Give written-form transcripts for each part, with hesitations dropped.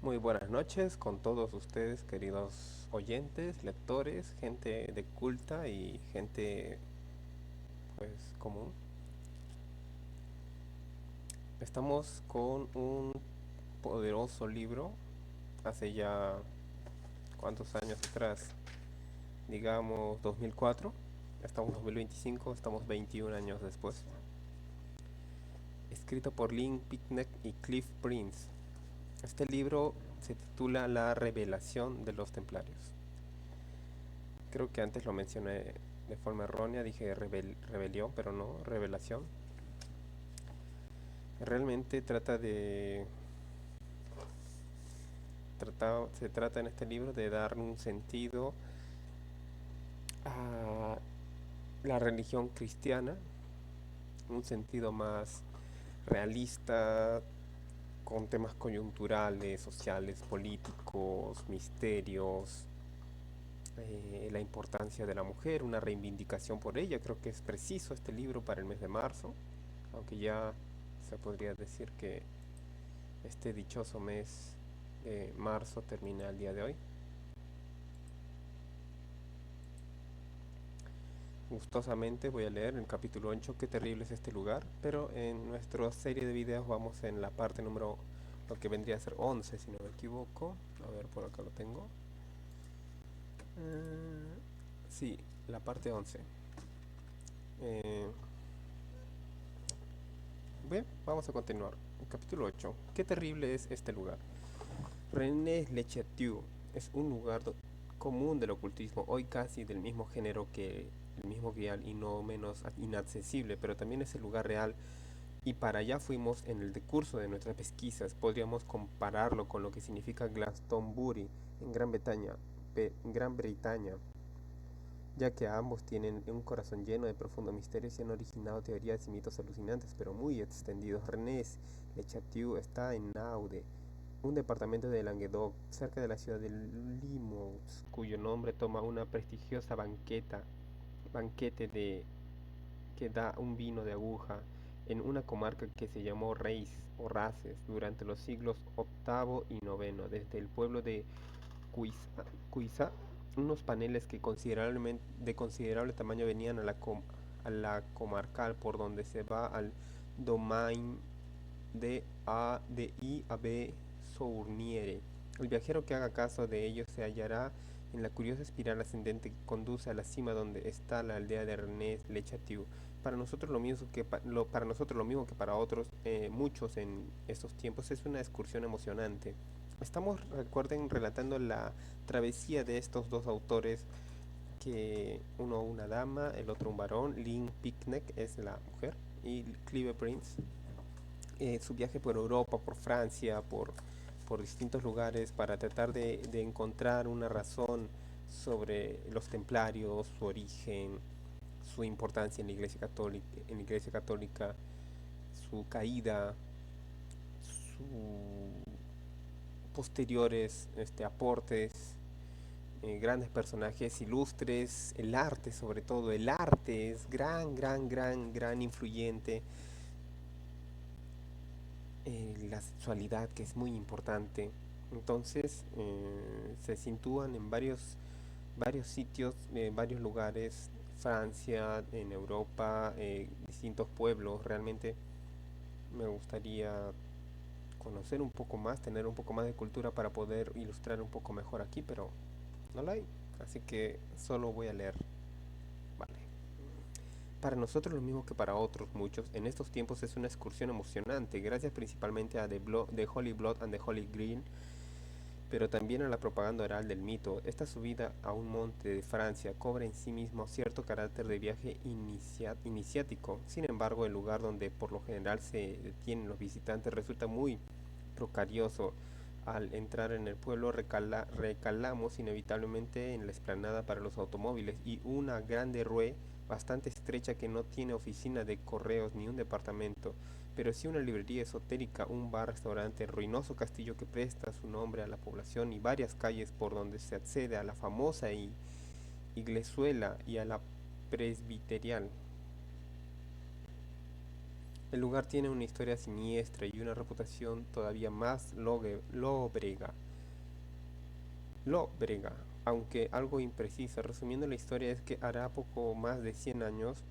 Muy buenas noches con todos ustedes, queridos oyentes, lectores, gente de culta y gente pues común. Estamos con un poderoso libro hace ya cuántos años atrás, digamos 2004. Estamos en 2025, estamos 21 años después. Escrito por Lynn Picnic y Cliff Prince. Este libro se titula La revelación de los templarios. Creo que antes lo mencioné de forma errónea, dije rebelión, pero no, revelación. Realmente se trata en este libro de dar un sentido a la religión cristiana, un sentido más realista, con temas coyunturales, sociales, políticos, misterios, la importancia de la mujer, una reivindicación por ella. Creo que es preciso este libro para el mes de marzo, aunque ya se podría decir que este dichoso mes de marzo termina el día de hoy. Gustosamente voy a leer el capítulo 8, qué terrible es este lugar, pero en nuestra serie de videos vamos en la parte número, lo que vendría a ser 11 si no me equivoco. A ver, por acá lo tengo. Sí, la parte 11. Eh, Bien, vamos a continuar. El capítulo 8, qué terrible es este lugar. René Lechetiu es un lugar común del ocultismo, hoy casi del mismo género que el mismo Grial y no menos inaccesible, pero también es el lugar real y para allá fuimos en el decurso de nuestras pesquisas. Podríamos compararlo con lo que significa Glastonbury en Gran Bretaña, ya que ambos tienen un corazón lleno de profundo misterio y se han originado teorías y mitos alucinantes, pero muy extendidos. René Lechetiu está en Naude, un departamento de Languedoc, cerca de la ciudad de Limoux, cuyo nombre toma una prestigiosa banquete que da un vino de aguja en una comarca que se llamó Reis o Races durante los siglos octavo y noveno, desde el pueblo de Cuiza, unos paneles que de considerable tamaño venían a la comarcal por donde se va al Domaine de I a B Sourniere. El viajero que haga caso de ellos se hallará en la curiosa espiral ascendente que conduce a la cima donde está la aldea de René Le Chateau. Para nosotros lo mismo que para otros, muchos en estos tiempos, es una excursión emocionante. Estamos, recuerden, relatando la travesía de estos dos autores, que uno una dama, el otro un varón. Lynn Picnic es la mujer y Clive Prince, su viaje por Europa, por Francia, por distintos lugares para tratar de encontrar una razón sobre los templarios, su origen, su importancia en la iglesia católica, su caída, sus posteriores aportes, grandes personajes ilustres, el arte sobre todo, el arte es gran influyente, la sexualidad que es muy importante. Entonces se sitúan en varios sitios, varios lugares, Francia, en Europa, distintos pueblos. Realmente me gustaría conocer un poco más, tener un poco más de cultura para poder ilustrar un poco mejor aquí, pero no la hay. Así que solo voy a leer. Vale. Para nosotros lo mismo que para otros muchos, en estos tiempos es una excursión emocionante, gracias principalmente a The Holy Blood and the Holy Green, pero también a la propaganda oral del mito. Esta subida a un monte de Francia cobra en sí mismo cierto carácter de viaje iniciático. Sin embargo, el lugar donde por lo general se detienen los visitantes resulta muy procarioso. Al entrar en el pueblo recalamos inevitablemente en la explanada para los automóviles y una grande rue bastante estrecha que no tiene oficina de correos ni un departamento, pero sí una librería esotérica, un bar-restaurante, ruinoso castillo que presta su nombre a la población y varias calles por donde se accede a la famosa iglesuela y a la presbiterial. El lugar tiene una historia siniestra y una reputación todavía más lóbrega, aunque algo imprecisa. Resumiendo la historia es que hará poco más de 100 años,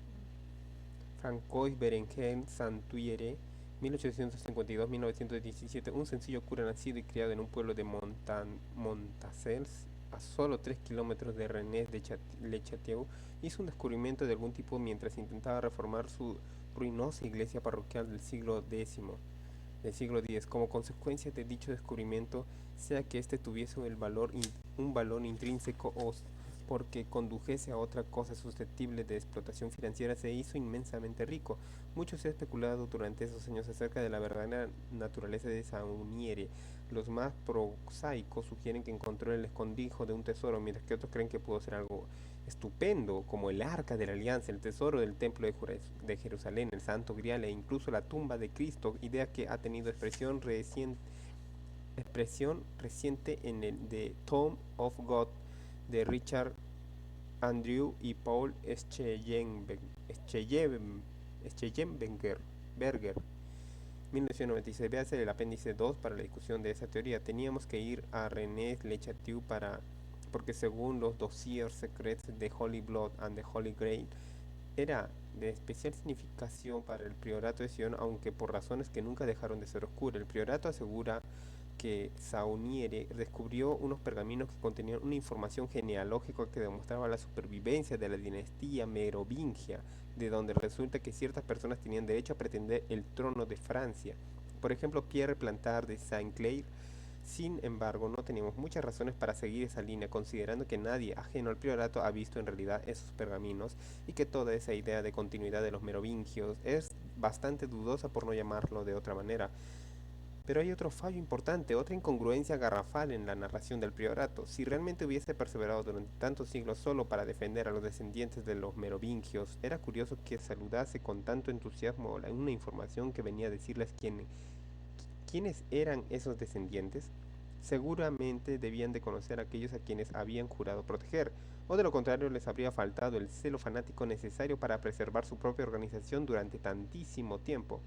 Francois Berenguer Santuiere, 1852-1917, un sencillo cura nacido y criado en un pueblo de Montacels, a solo 3 kilómetros de Rennes de Le Château, hizo un descubrimiento de algún tipo mientras intentaba reformar su ruinosa iglesia parroquial del siglo X. Como consecuencia de dicho descubrimiento, sea que éste tuviese un valor intrínseco o porque condujese a otra cosa susceptible de explotación financiera, se hizo inmensamente rico. Mucho se ha especulado durante esos años acerca de la verdadera naturaleza de Sauniere. Los más prosaicos sugieren que encontró el escondrijo de un tesoro, mientras que otros creen que pudo ser algo estupendo, como el Arca de la Alianza, el tesoro del Templo de Jerusalén, el Santo Grial e incluso la tumba de Cristo, idea que ha tenido expresión reciente en el The Tomb of God de Richard Andrew y Paul Schellenberger, 1996. Véase el apéndice 2 para la discusión de esa teoría. Teníamos que ir a René Le Château porque según los dossiers secrets de Holy Blood and the Holy Grail, era de especial significación para el priorato de Sion, aunque por razones que nunca dejaron de ser oscuras. El priorato asegura que Sauniere descubrió unos pergaminos que contenían una información genealógica que demostraba la supervivencia de la dinastía merovingia, de donde resulta que ciertas personas tenían derecho a pretender el trono de Francia. Por ejemplo, Pierre Plantard de Saint-Clair. Sin embargo, no teníamos muchas razones para seguir esa línea, considerando que nadie ajeno al priorato ha visto en realidad esos pergaminos y que toda esa idea de continuidad de los merovingios es bastante dudosa, por no llamarlo de otra manera. Pero hay otro fallo importante, otra incongruencia garrafal en la narración del priorato. Si realmente hubiese perseverado durante tantos siglos solo para defender a los descendientes de los merovingios, era curioso que saludase con tanto entusiasmo una información que venía a decirles quiénes eran esos descendientes. Seguramente debían de conocer a aquellos a quienes habían jurado proteger, o de lo contrario les habría faltado el celo fanático necesario para preservar su propia organización durante tantísimo tiempo.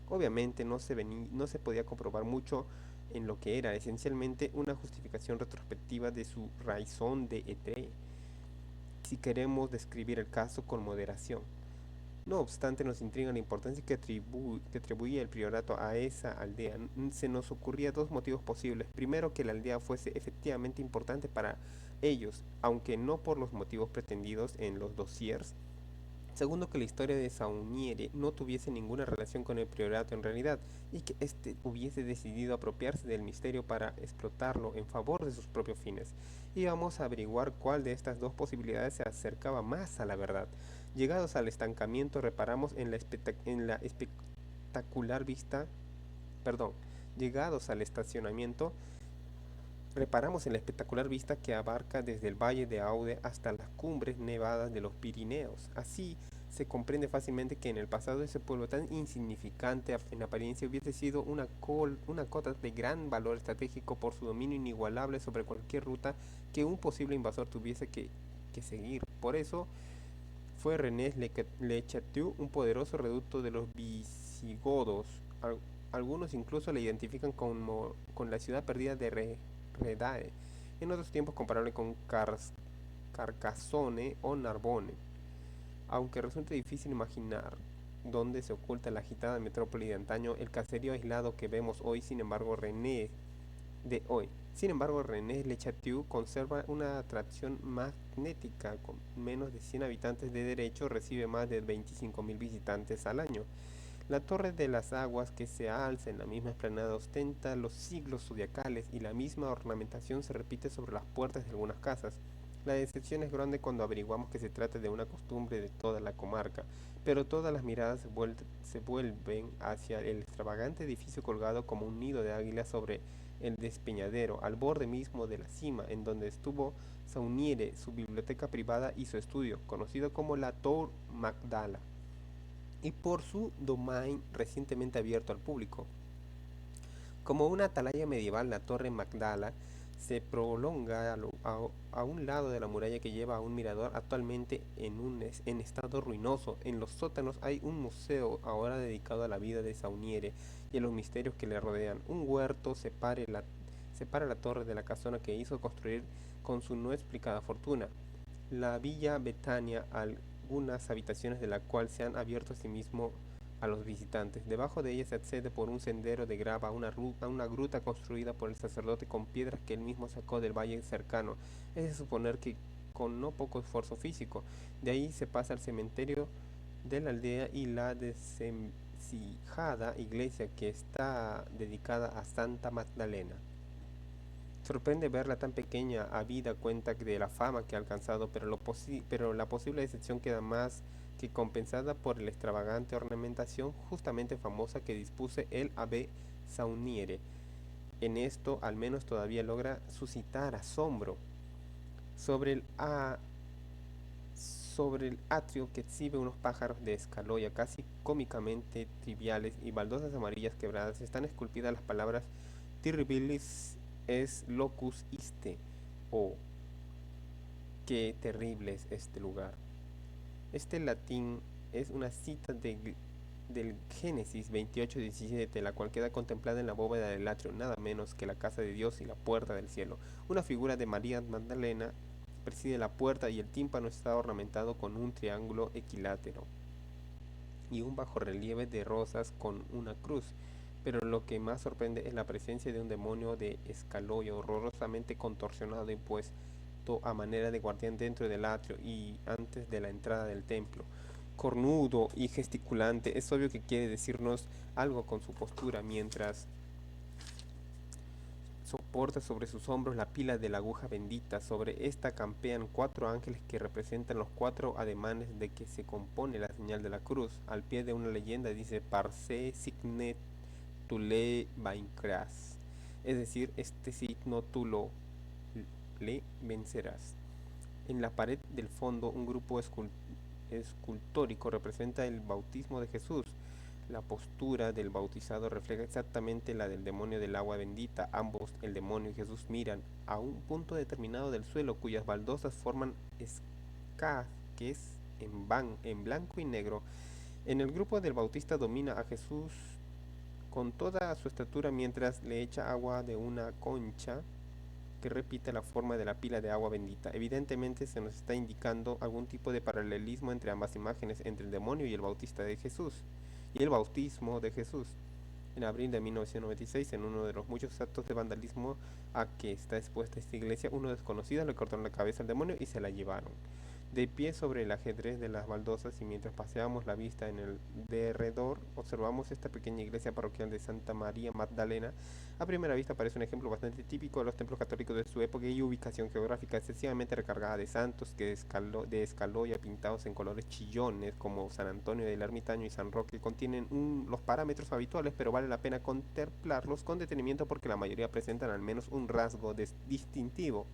Obviamente no se podía comprobar mucho en lo que era esencialmente una justificación retrospectiva de su raison d'être, si queremos describir el caso con moderación. No obstante, nos intriga la importancia que atribuía el priorato a esa aldea. Se nos ocurría dos motivos posibles. Primero, que la aldea fuese efectivamente importante para ellos, aunque no por los motivos pretendidos en los dossiers. Segundo, que la historia de Sauniere no tuviese ninguna relación con el priorato en realidad, y que éste hubiese decidido apropiarse del misterio para explotarlo en favor de sus propios fines. Y vamos a averiguar cuál de estas dos posibilidades se acercaba más a la verdad. Llegados al estancamiento, reparamos en la espectacular vista, perdón, llegados al estacionamiento, reparamos en la espectacular vista que abarca desde el valle de Aude hasta las cumbres nevadas de los Pirineos. Así se comprende fácilmente que en el pasado ese pueblo tan insignificante en apariencia hubiese sido una cota de gran valor estratégico por su dominio inigualable sobre cualquier ruta que un posible invasor tuviese que seguir. Por eso fue Rennes Le Château un poderoso reducto de los visigodos. Algunos incluso le identifican con la ciudad perdida de Redae, en otros tiempos comparable con Carcassonne o Narbonne, aunque resulta difícil imaginar dónde se oculta la agitada metrópoli de antaño. El caserío aislado que vemos hoy, sin embargo, René Le Château conserva una atracción magnética. Con menos de 100 habitantes de derecho, recibe más de 25.000 visitantes al año. La torre de las aguas, que se alza en la misma explanada, ostenta los siglos zodiacales y la misma ornamentación se repite sobre las puertas de algunas casas. La decepción es grande cuando averiguamos que se trata de una costumbre de toda la comarca, pero todas las miradas se vuelven hacia el extravagante edificio colgado como un nido de águila sobre el despeñadero, al borde mismo de la cima, en donde estuvo Sauniere, su biblioteca privada y su estudio, conocido como la Tour Magdala, y por su domain recientemente abierto al público. Como una atalaya medieval, la Torre Magdala se prolonga a un lado de la muralla que lleva a un mirador actualmente en estado ruinoso. En los sótanos hay un museo ahora dedicado a la vida de Sauniere y a los misterios que le rodean. Un huerto separa la torre de la casona que hizo construir con su no explicada fortuna. La Villa Betania, algunas habitaciones de la cual se han abierto a sí mismo a los visitantes. Debajo de ella se accede por un sendero de grava a una gruta construida por el sacerdote con piedras que él mismo sacó del valle cercano. Es de suponer que con no poco esfuerzo físico. De ahí se pasa al cementerio de la aldea y la desvencijada iglesia que está dedicada a Santa Magdalena. Sorprende verla tan pequeña, habida cuenta de la fama que ha alcanzado, pero la posible decepción queda más que compensada por la extravagante ornamentación justamente famosa que dispuse el Abbé Sauniere. En esto al menos todavía logra suscitar asombro. Sobre el, a- sobre el atrio que exhibe unos pájaros de escaloya casi cómicamente triviales y baldosas amarillas quebradas están esculpidas las palabras Terribilis es locus iste o qué terrible es este lugar. Este latín es una cita del Génesis 28:17, la cual queda contemplada en la bóveda del atrio, nada menos que la casa de Dios y la puerta del cielo. Una figura de María Magdalena preside la puerta y el tímpano está ornamentado con un triángulo equilátero y un bajorrelieve de rosas con una cruz. Pero lo que más sorprende es la presencia de un demonio de escaloyo horrorosamente contorsionado y puesto a manera de guardián dentro del atrio y antes de la entrada del templo. Cornudo y gesticulante, es obvio que quiere decirnos algo con su postura, mientras soporta sobre sus hombros la pila de la aguja bendita. Sobre esta campean cuatro ángeles que representan los cuatro ademanes de que se compone la señal de la cruz. Al pie de una leyenda dice Parce signet tu le vaincras, es decir, este signo tú lo le vencerás. En la pared del fondo un grupo escultórico representa el bautismo de Jesús. La postura del bautizado refleja exactamente la del demonio del agua bendita. Ambos, el demonio y Jesús, miran a un punto determinado del suelo cuyas baldosas forman escaques en blanco y negro. En el grupo del bautista domina a Jesús con toda su estatura mientras le echa agua de una concha que repite la forma de la pila de agua bendita. Evidentemente se nos está indicando algún tipo de paralelismo entre ambas imágenes, entre el demonio y el bautista de Jesús, y el bautismo de Jesús. En abril de 1996, en uno de los muchos actos de vandalismo a que está expuesta esta iglesia, unos desconocidos le cortaron la cabeza al demonio y se la llevaron. De pie sobre el ajedrez de las baldosas y mientras paseamos la vista en el derredor, observamos esta pequeña iglesia parroquial de Santa María Magdalena. A primera vista parece un ejemplo bastante típico de los templos católicos de su época y ubicación geográfica excesivamente recargada de santos de escaloya pintados en colores chillones como San Antonio del Ermitaño y San Roque contienen los parámetros habituales, pero vale la pena contemplarlos con detenimiento porque la mayoría presentan al menos un rasgo distintivo.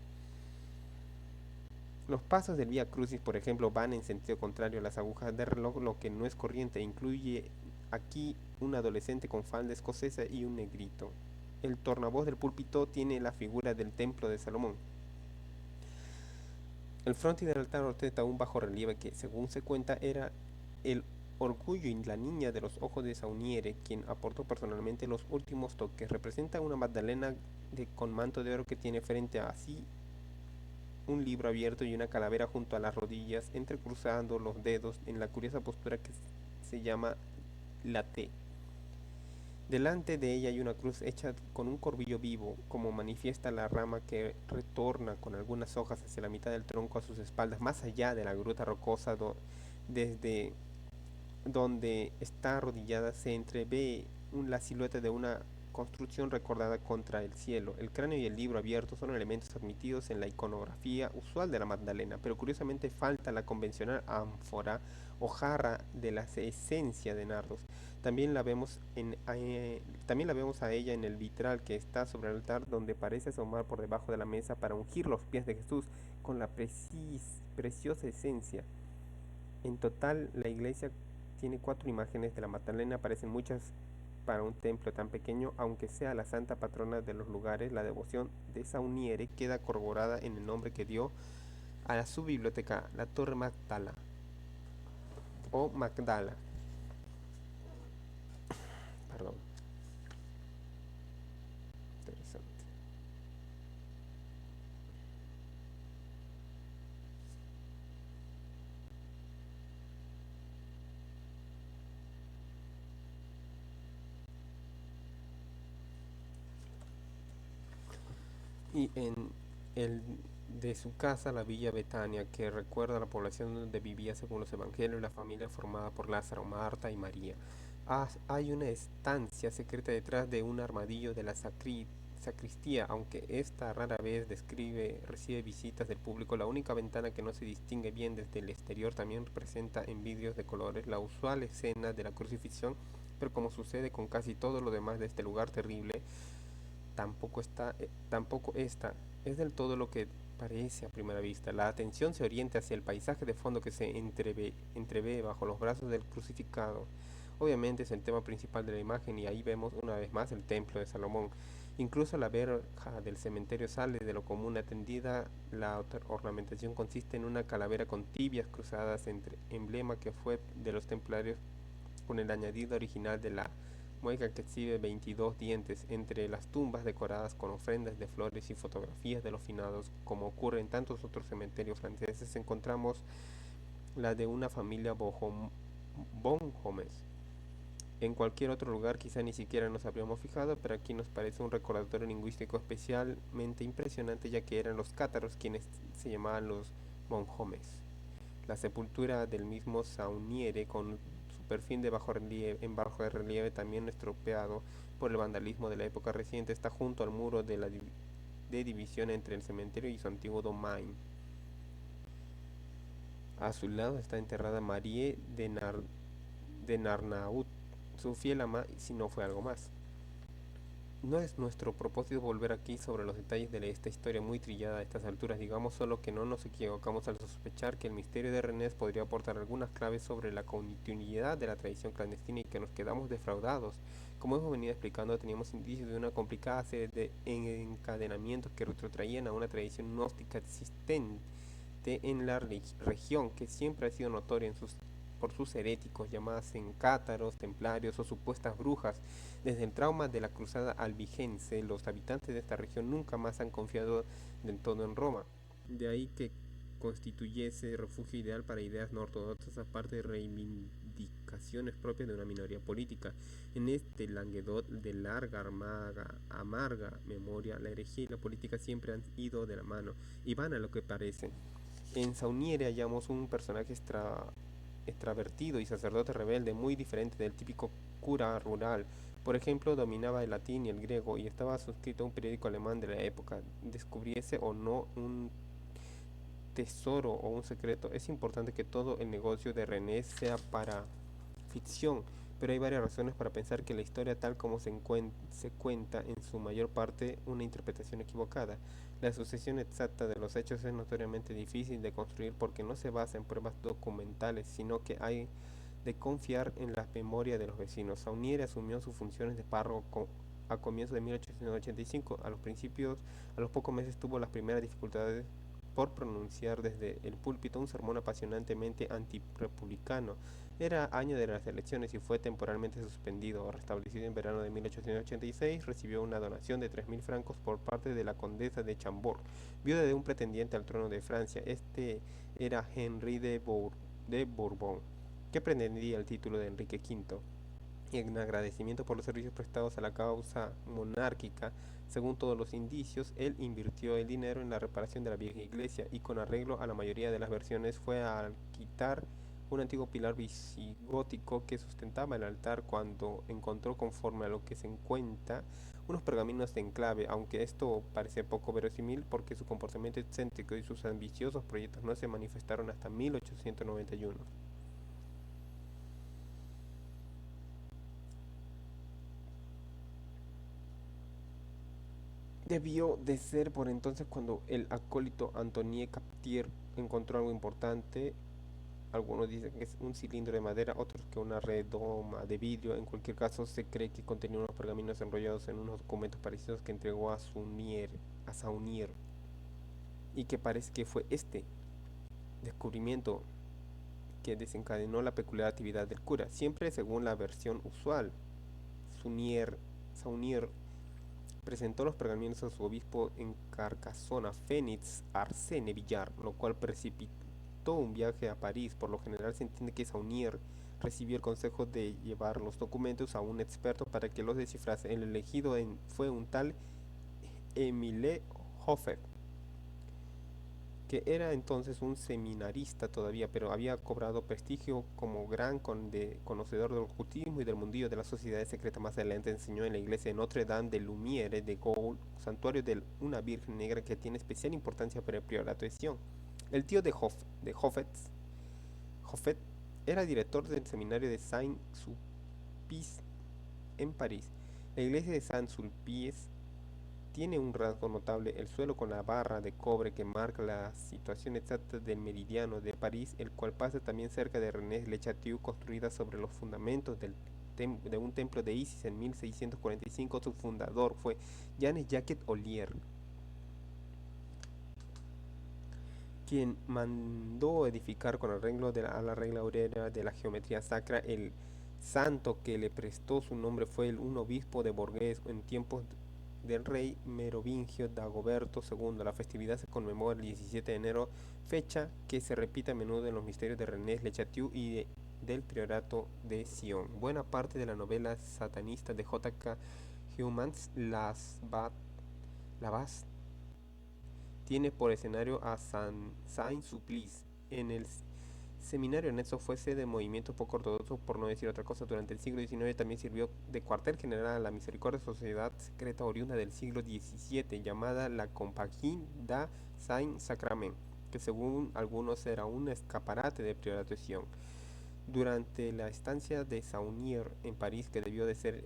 Los pasos del Vía Crucis, por ejemplo, van en sentido contrario a las agujas de reloj, lo que no es corriente. Incluye aquí un adolescente con falda escocesa y un negrito. El tornavoz del púlpito tiene la figura del templo de Salomón. El frontis del altar ostenta un bajo relieve que, según se cuenta, era el orgullo y la niña de los ojos de Sauniere, quien aportó personalmente los últimos toques. Representa una Magdalena con manto de oro que tiene frente a sí un libro abierto y una calavera junto a las rodillas, entrecruzando los dedos en la curiosa postura que se llama la T. Delante de ella hay una cruz hecha con un corvillo vivo, como manifiesta la rama que retorna con algunas hojas hacia la mitad del tronco a sus espaldas, más allá de la gruta rocosa desde donde está arrodillada se entrevé la silueta de una construcción recordada contra el cielo. El cráneo y el libro abierto son elementos admitidos en la iconografía usual de la Magdalena, pero curiosamente falta la convencional ánfora o jarra de la esencia de nardos. También la vemos a ella en el vitral que está sobre el altar, donde parece asomar por debajo de la mesa para ungir los pies de Jesús con la preciosa esencia. En total, la iglesia tiene cuatro imágenes de la Magdalena, aparecen muchas para un templo tan pequeño, aunque sea la santa patrona de los lugares. La devoción de Sauniere queda corroborada en el nombre que dio a su biblioteca, la Torre Magdala o Magdala. Perdón. Interesante. Y en el de su casa, la villa Betania, que recuerda a la población donde vivía según los evangelios la familia formada por Lázaro, Marta y María. Hay una estancia secreta detrás de un armadillo de la sacristía, aunque esta rara vez recibe visitas del público. La única ventana que no se distingue bien desde el exterior también presenta en vidrios de colores la usual escena de la crucifixión, pero como sucede con casi todo lo demás de este lugar terrible, tampoco esta es del todo lo que parece a primera vista. La atención se orienta hacia el paisaje de fondo que se entrevé bajo los brazos del crucificado. Obviamente es el tema principal de la imagen y ahí vemos una vez más el templo de Salomón. Incluso la verja del cementerio sale de lo común atendida. La ornamentación consiste en una calavera con tibias cruzadas, entre emblema que fue de los templarios, con el añadido original de la mueca que exhibe 22 dientes. Entre las tumbas decoradas con ofrendas de flores y fotografías de los finados, como ocurre en tantos otros cementerios franceses, encontramos la de una familia Bonhomes. En cualquier otro lugar quizá ni siquiera nos habríamos fijado, pero aquí nos parece un recordatorio lingüístico especialmente impresionante, ya que eran los cátaros quienes se llamaban los Bonhomes. La sepultura del mismo Sauniere, con su perfil en bajo relieve también estropeado por el vandalismo de la época reciente, está junto al muro de división entre el cementerio y su antiguo domain. A su lado está enterrada Marie de Narnaut, su fiel ama, si no fue algo más. No es nuestro propósito volver aquí sobre los detalles de esta historia muy trillada a estas alturas, digamos solo que no nos equivocamos al sospechar que el misterio de Renés podría aportar algunas claves sobre la continuidad de la tradición clandestina y que nos quedamos defraudados. Como hemos venido explicando, teníamos indicios de una complicada serie de encadenamientos que retrotraían a una tradición gnóstica existente en la región, que siempre ha sido notoria por sus heréticos llamadas en cátaros, templarios o supuestas brujas. Desde el trauma de la cruzada albigense, los habitantes de esta región nunca más han confiado del todo en Roma. De ahí que constituyese refugio ideal para ideas no ortodoxas, aparte de reivindicaciones propias de una minoría política. En este Languedoc de larga, amarga memoria, la herejía y la política siempre han ido de la mano, y van a lo que parece. En Sauniere hallamos un personaje extravertido y sacerdote rebelde, muy diferente del típico cura rural. Por ejemplo, dominaba el latín y el griego y estaba suscrito a un periódico alemán de la época. Descubriese o no un tesoro o un secreto, es importante que todo el negocio de René sea para ficción, pero hay varias razones para pensar que la historia tal como se cuenta en su mayor parte una interpretación equivocada. La sucesión exacta de los hechos es notoriamente difícil de construir porque no se basa en pruebas documentales, sino que hay de confiar en la memoria de los vecinos. Saunier asumió sus funciones de párroco a comienzos de 1885. A los pocos meses tuvo las primeras dificultades por pronunciar desde el púlpito un sermón apasionantemente antirepublicano. Era año de las elecciones y fue temporalmente suspendido. Restablecido en verano de 1886, recibió una donación de 3.000 francos por parte de la condesa de Chambord, viuda de un pretendiente al trono de Francia. Este era Henry de Bourbon, que pretendía el título de Enrique V. Y en agradecimiento por los servicios prestados a la causa monárquica, según todos los indicios, él invirtió el dinero en la reparación de la vieja iglesia y, con arreglo a la mayoría de las versiones, fue a quitar un antiguo pilar visigótico que sustentaba el altar cuando encontró, conforme a lo que se cuenta, unos pergaminos de enclave, aunque esto parece poco verosímil porque su comportamiento excéntrico y sus ambiciosos proyectos no se manifestaron hasta 1891. Debió de ser por entonces cuando el acólito Antoine Captier encontró algo importante Algunos dicen que es un cilindro de madera, otros que una redoma de vidrio. En cualquier caso, se cree que contenía unos pergaminos enrollados en unos documentos parecidos que entregó a Saunier, y que parece que fue este descubrimiento que desencadenó la peculiar actividad del cura, siempre según la versión usual. Saunier, Saunier presentó los pergaminos a su obispo en Carcassona, Fénix Arsene Villar, lo cual precipitó un viaje a París. Por lo general se entiende que Saunier recibió el consejo de llevar los documentos a un experto para que los descifrase. El elegido fue un tal Émile Hoffet, que era entonces un seminarista todavía, pero había cobrado prestigio como gran conocedor del ocultismo y del mundillo de la sociedad secreta. Más adelante enseñó en la iglesia de Notre Dame de Lumière de Gaulle, santuario de una Virgen Negra que tiene especial importancia para el priorato de Sion. El tío de Hoffet era director del seminario de Saint-Sulpice en París. La iglesia de Saint-Sulpice tiene un rasgo notable: el suelo con la barra de cobre que marca la situación exacta del meridiano de París, el cual pasa también cerca de Rennes-le-Château, construida sobre los fundamentos de un templo de Isis en 1645. Su fundador fue Jean-Jacques Ollier, quien mandó edificar con arreglo a la regla aurea de la geometría sacra. El santo que le prestó su nombre fue un obispo de Bourges en tiempos del rey merovingio Dagoberto II. La festividad se conmemora el 17 de enero, fecha que se repite a menudo en los misterios de Rennes-le-Château y del priorato de Sion. Buena parte de la novela satanista de J.K. Humans, Lavas, tiene por escenario a Saint-Sulpice. En el seminario anexo fue sede de movimientos poco ortodoxos, por no decir otra cosa. Durante el siglo XIX también sirvió de cuartel general a la Misericordia, sociedad secreta oriunda del siglo XVII, llamada la Compagnie de Saint-Sacrament, que según algunos era un escaparate de priorato de Sion. Durante la estancia de Saunier en París, que debió de ser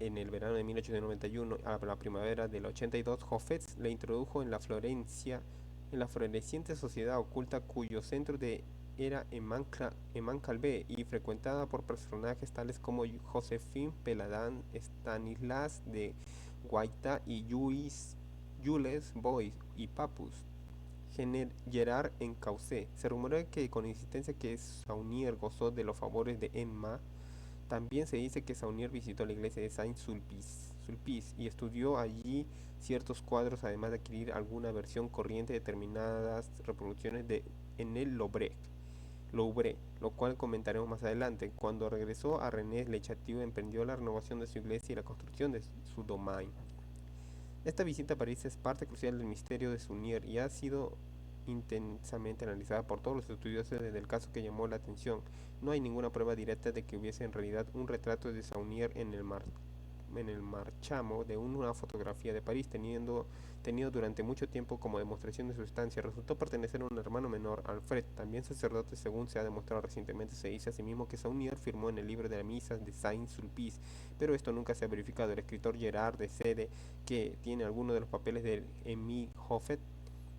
en el verano de 1891 a la primavera del 82, Hoffet le introdujo en la floreciente sociedad oculta cuyo centro era en Mancalvé y frecuentada por personajes tales como Josephine Peladan, Stanislas de Guaita y Jules Bois y Papus Gerard en Caussé. Se rumora que con insistencia que Saunier gozó de los favores de Emma. También se dice que Saunier visitó la iglesia de Saint-Sulpice y estudió allí ciertos cuadros, además de adquirir alguna versión corriente de determinadas reproducciones de en el Louvre, lo cual comentaremos más adelante. Cuando regresó a Rennes-le-Château, emprendió la renovación de su iglesia y la construcción de su domain. Esta visita a París es parte crucial del misterio de Saunier y ha sido intensamente analizada por todos los estudiosos desde el caso que llamó la atención. No hay ninguna prueba directa de que hubiese en realidad un retrato de Saunier en el marchamo de una fotografía de París, tenido durante mucho tiempo como demostración de su estancia. Resultó pertenecer a un hermano menor, Alfred, también sacerdote, según se ha demostrado recientemente. Se dice asimismo que Saunier firmó en el libro de la misa de Saint-Sulpice, pero esto nunca se ha verificado. El escritor Gerard de Sede, que tiene algunos de los papeles de Émile Hoffet,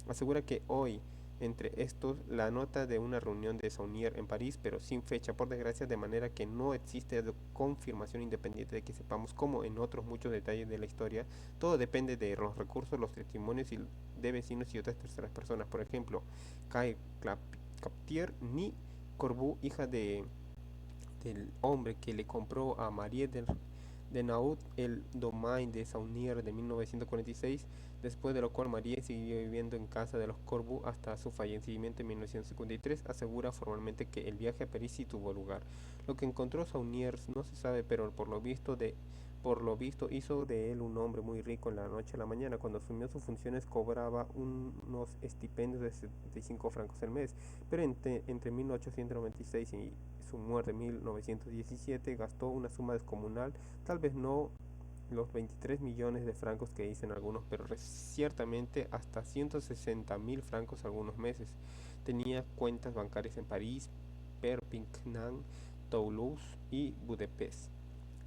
asegura que hoy entre estos la nota de una reunión de Saunier en París, pero sin fecha, por desgracia, de manera que no existe confirmación independiente de que sepamos, como en otros muchos detalles de la historia, todo depende de los recursos, los testimonios de vecinos y otras terceras personas. Por ejemplo, Kay Captier ni Corbu, hija del hombre que le compró a Marie de Naud el domain de Saunier de 1946, después de lo cual Marie siguió viviendo en casa de los Corbu hasta su fallecimiento en 1953, asegura formalmente que el viaje a París sí tuvo lugar. Lo que encontró Saunier no se sabe, pero por lo visto hizo de él un hombre muy rico en la noche a la mañana. Cuando asumió sus funciones cobraba unos estipendios de 75 francos al mes, pero entre 1896 y su muerte en 1917 gastó una suma descomunal, tal vez no los 23 millones de francos que dicen algunos, pero ciertamente hasta 160.000 francos algunos meses. Tenía cuentas bancarias en París, Perpignan, Toulouse y Budapest.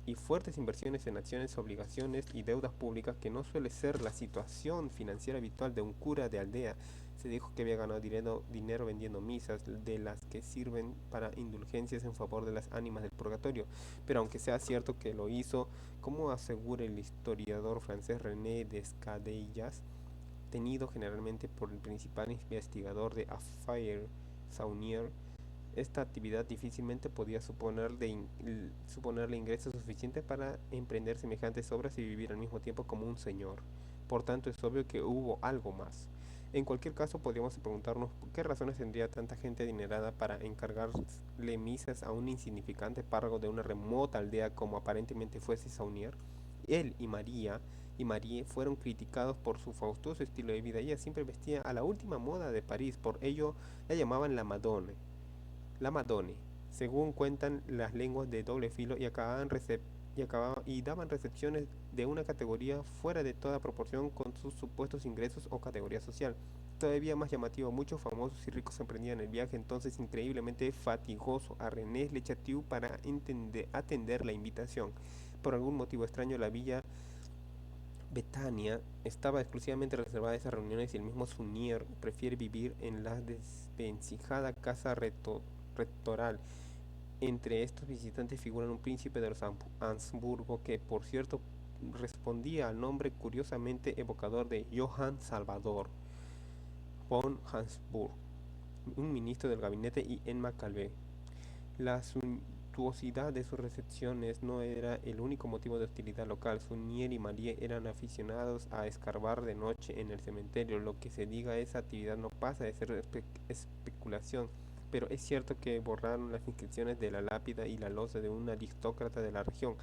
y fuertes inversiones en acciones, obligaciones y deudas públicas, que no suele ser la situación financiera habitual de un cura de aldea. Se dijo que había ganado dinero vendiendo misas, de las que sirven para indulgencias en favor de las ánimas del purgatorio. Pero aunque sea cierto que lo hizo, como asegura el historiador francés René Descadellas, tenido generalmente por el principal investigador de Affaires Saunier, esta actividad difícilmente podía suponerle ingresos suficientes para emprender semejantes obras y vivir al mismo tiempo como un señor. Por tanto, es obvio que hubo algo más. En cualquier caso, podríamos preguntarnos qué razones tendría tanta gente adinerada para encargarle misas a un insignificante párroco de una remota aldea como aparentemente fuese Saunier. Él y Marie fueron criticados por su faustoso estilo de vida. Ella siempre vestía a la última moda de París, por ello la llamaban la Madone, según cuentan las lenguas de doble filo, y daban recepciones de una categoría fuera de toda proporción con sus supuestos ingresos o categoría social. Todavía más llamativo, muchos famosos y ricos emprendían el viaje entonces increíblemente fatigoso a René Le Chateau para atender la invitación. Por algún motivo extraño, la villa Betania estaba exclusivamente reservada a esas reuniones, y el mismo Sunier prefiere vivir en la desvencijada casa rectoral. Entre estos visitantes figuran un príncipe de los Habsburgo, que por cierto respondía al nombre curiosamente evocador de Johann Salvador von Habsburg, un ministro del gabinete, y Emma Calvé. La suntuosidad de sus recepciones no era el único motivo de hostilidad local. Sunier y Marie eran aficionados a escarbar de noche en el cementerio. Lo que se diga, esa actividad no pasa de ser especulación, pero es cierto que borraron las inscripciones de la lápida y la losa de una aristócrata de la región,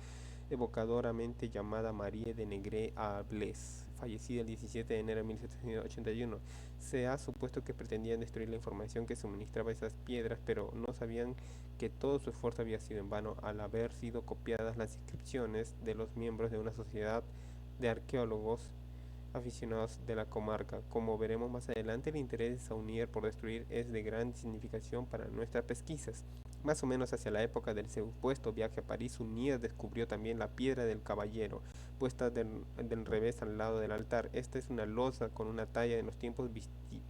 evocadoramente llamada Marie de Negre a Blaise, fallecida el 17 de enero de 1781. Se ha supuesto que pretendían destruir la información que suministraba esas piedras, pero no sabían que todo su esfuerzo había sido en vano, al haber sido copiadas las inscripciones de los miembros de una sociedad de arqueólogos aficionados de la comarca. Como veremos más adelante, el interés de Saunier por destruir es de gran significación para nuestras pesquisas. Más o menos hacia la época del supuesto viaje a París, Saunier descubrió también la piedra del caballero, puesta del revés al lado del altar. Esta es una losa con una talla de los tiempos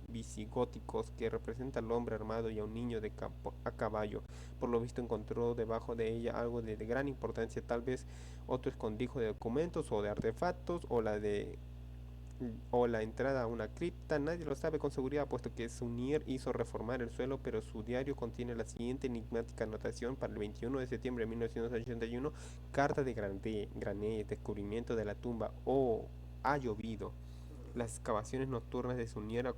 visigóticos que representa al hombre armado y a un niño a caballo. Por lo visto encontró debajo de ella algo de gran importancia, tal vez otro escondrijo de documentos o de artefactos, o la entrada a una cripta. Nadie lo sabe con seguridad, puesto que Saunier hizo reformar el suelo, pero su diario contiene la siguiente enigmática anotación para el 21 de septiembre de 1981: carta de Granet, descubrimiento de la tumba. Oh, ha llovido. Las excavaciones nocturnas de Saunier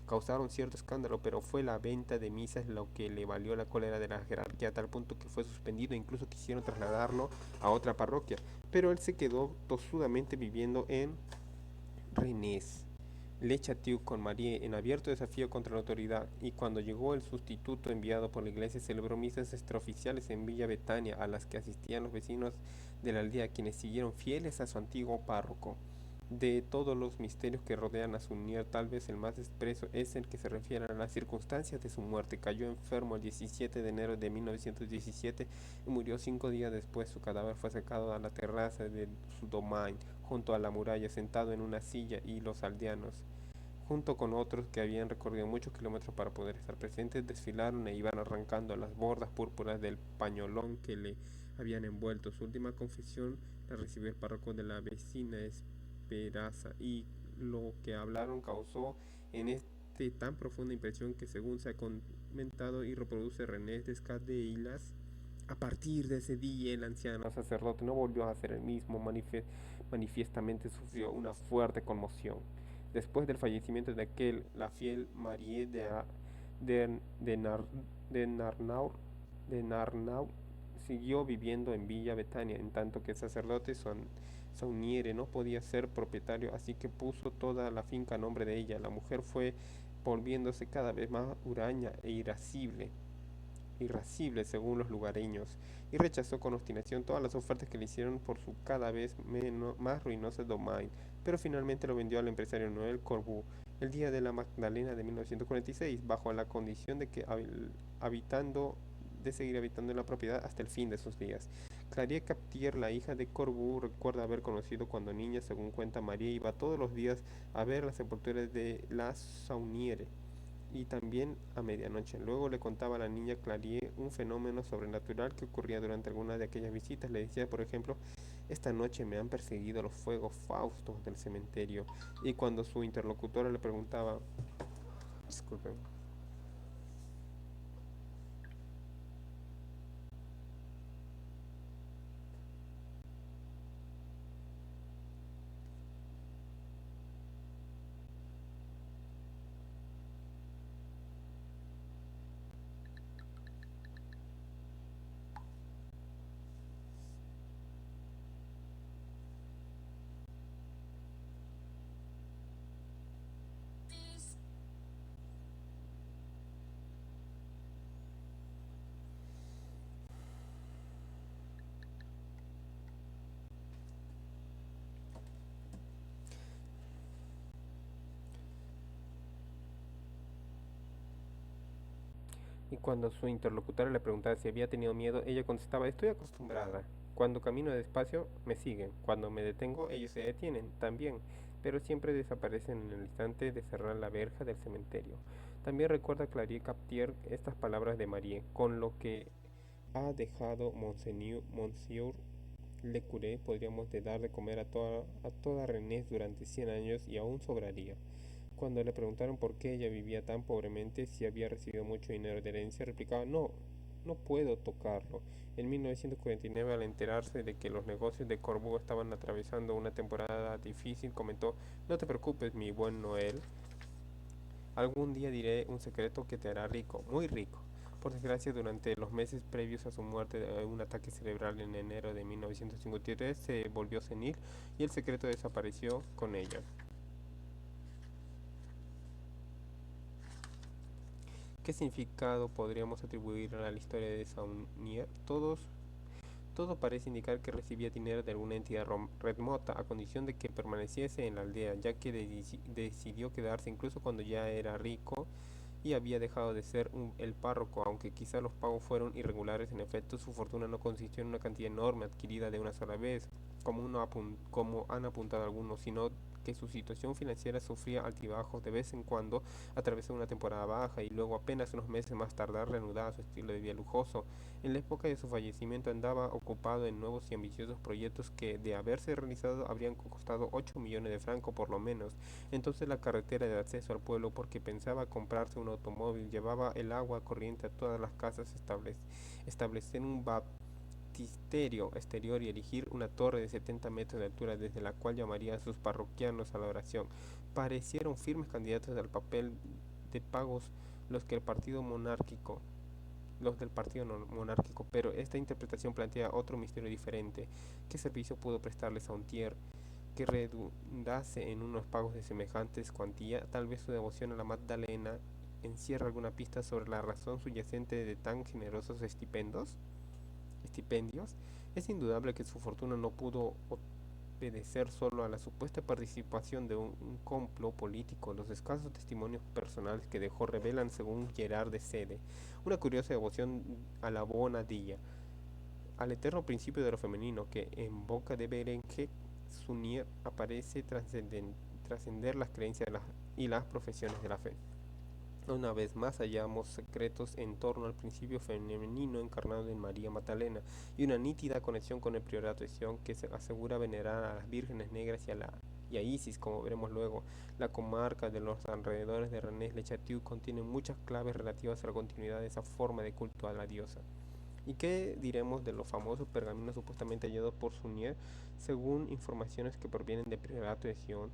causaron cierto escándalo, pero fue la venta de misas lo que le valió la cólera de la jerarquía, a tal punto que fue suspendido e incluso quisieron trasladarlo a otra parroquia. Pero él se quedó tosudamente viviendo en Rennes Le Chateau con Marie, en abierto desafío contra la autoridad, y cuando llegó el sustituto enviado por la iglesia, celebró misas extraoficiales en Villa Betania, a las que asistían los vecinos de la aldea, quienes siguieron fieles a su antiguo párroco. De todos los misterios que rodean a Saunier, tal vez el más expreso es el que se refiere a las circunstancias de su muerte. Cayó enfermo el 17 de enero de 1917 y murió 5 días después. Su cadáver fue sacado a la terraza de su domain, junto a la muralla, sentado en una silla, y los aldeanos, junto con otros que habían recorrido muchos kilómetros para poder estar presentes, desfilaron e iban arrancando las bordas púrpuras del pañolón que le habían envuelto. Su última confesión la recibió el párroco de la vecina Peraza, y lo que hablaron causó en este tan profunda impresión que, según se ha comentado y reproduce René Descadeillas, a partir de ese día el anciano sacerdote no volvió a ser el mismo. Manifiestamente sufrió una fuerte conmoción. Después del fallecimiento de aquel, la fiel Marie de, de, Nar- de Narnaur, de Narnau siguió viviendo en Villa Betania, en tanto que el sacerdote Sauniere no podía ser propietario, así que puso toda la finca a nombre de ella. La mujer fue volviéndose cada vez más huraña e irascible según los lugareños, y rechazó con obstinación todas las ofertas que le hicieron por su cada vez más ruinoso domain, pero finalmente lo vendió al empresario Noel Corbu el día de la Magdalena de 1946, bajo la condición de que habitando de seguir habitando en la propiedad hasta el fin de sus días. Clarie Captier, la hija de Corbu, recuerda haber conocido cuando niña, según cuenta María, iba todos los días a ver las sepulturas de la Sauniere y también a medianoche. Luego le contaba a la niña Clarie un fenómeno sobrenatural que ocurría durante alguna de aquellas visitas. Le decía, por ejemplo, esta noche me han perseguido los fuegos faustos del cementerio. Y cuando su interlocutora le preguntaba, disculpen, y cuando su interlocutora le preguntaba si había tenido miedo, ella contestaba, estoy acostumbrada. Cuando camino despacio, me siguen. Cuando me detengo, ellos se detienen también, pero siempre desaparecen en el instante de cerrar la verja del cementerio. También recuerda Clarie Captier estas palabras de Marie, con lo que ha dejado Monsieur Le Curé, podríamos de dar de comer a toda Rennes durante 100 años y aún sobraría. Cuando le preguntaron por qué ella vivía tan pobremente, si había recibido mucho dinero de herencia, replicaba, no, no puedo tocarlo. En 1949, al enterarse de que los negocios de Corbeau estaban atravesando una temporada difícil, comentó, no te preocupes, mi buen Noel, algún día diré un secreto que te hará rico, muy rico. Por desgracia, durante los meses previos a su muerte de un ataque cerebral en enero de 1953, se volvió senil y el secreto desapareció con ella. ¿Qué significado podríamos atribuir a la historia de Saunier? Todo parece indicar que recibía dinero de alguna entidad remota a condición de que permaneciese en la aldea, ya que decidió quedarse incluso cuando ya era rico y había dejado de ser el párroco, aunque quizá los pagos fueron irregulares. En efecto, su fortuna no consistió en una cantidad enorme adquirida de una sola vez, como han apuntado algunos, sino que su situación financiera sufría altibajos de vez en cuando, atravesó una temporada baja y luego apenas unos meses más tarde reanudaba su estilo de vida lujoso. En la época de su fallecimiento andaba ocupado en nuevos y ambiciosos proyectos que, de haberse realizado, habrían costado 8 millones de francos por lo menos. Entonces la carretera de acceso al pueblo, porque pensaba comprarse un automóvil, llevaba el agua corriente a todas las casas, establecer un baptisterio exterior y erigir una torre de 70 metros de altura desde la cual llamaría a sus parroquianos a la oración. Parecieron firmes candidatos al papel de pagos los que el partido monárquico los del partido monárquico, pero esta interpretación plantea otro misterio diferente. ¿Qué servicio pudo prestarles a un tier que redundase en unos pagos de semejantes cuantía? Tal vez su devoción a la Magdalena encierra alguna pista sobre la razón subyacente de tan generosos estipendios. Es indudable que su fortuna no pudo obedecer solo a la supuesta participación de un complot político. Los escasos testimonios personales que dejó revelan, según Gerard de Sede, una curiosa devoción a la Bonadilla, al eterno principio de lo femenino, que en boca de Berenguer Sunier aparece trascender las creencias y las profesiones de la fe. Una vez más hallamos secretos en torno al principio femenino encarnado en María Magdalena y una nítida conexión con el priorato de Sion, que se asegura venerar a las vírgenes negras y a Isis, como veremos luego. La comarca de los alrededores de Rennes-le-Château contiene muchas claves relativas a la continuidad de esa forma de culto a la diosa. ¿Y qué diremos de los famosos pergaminos supuestamente hallados por Sunier? Según informaciones que provienen del priorato de Sion,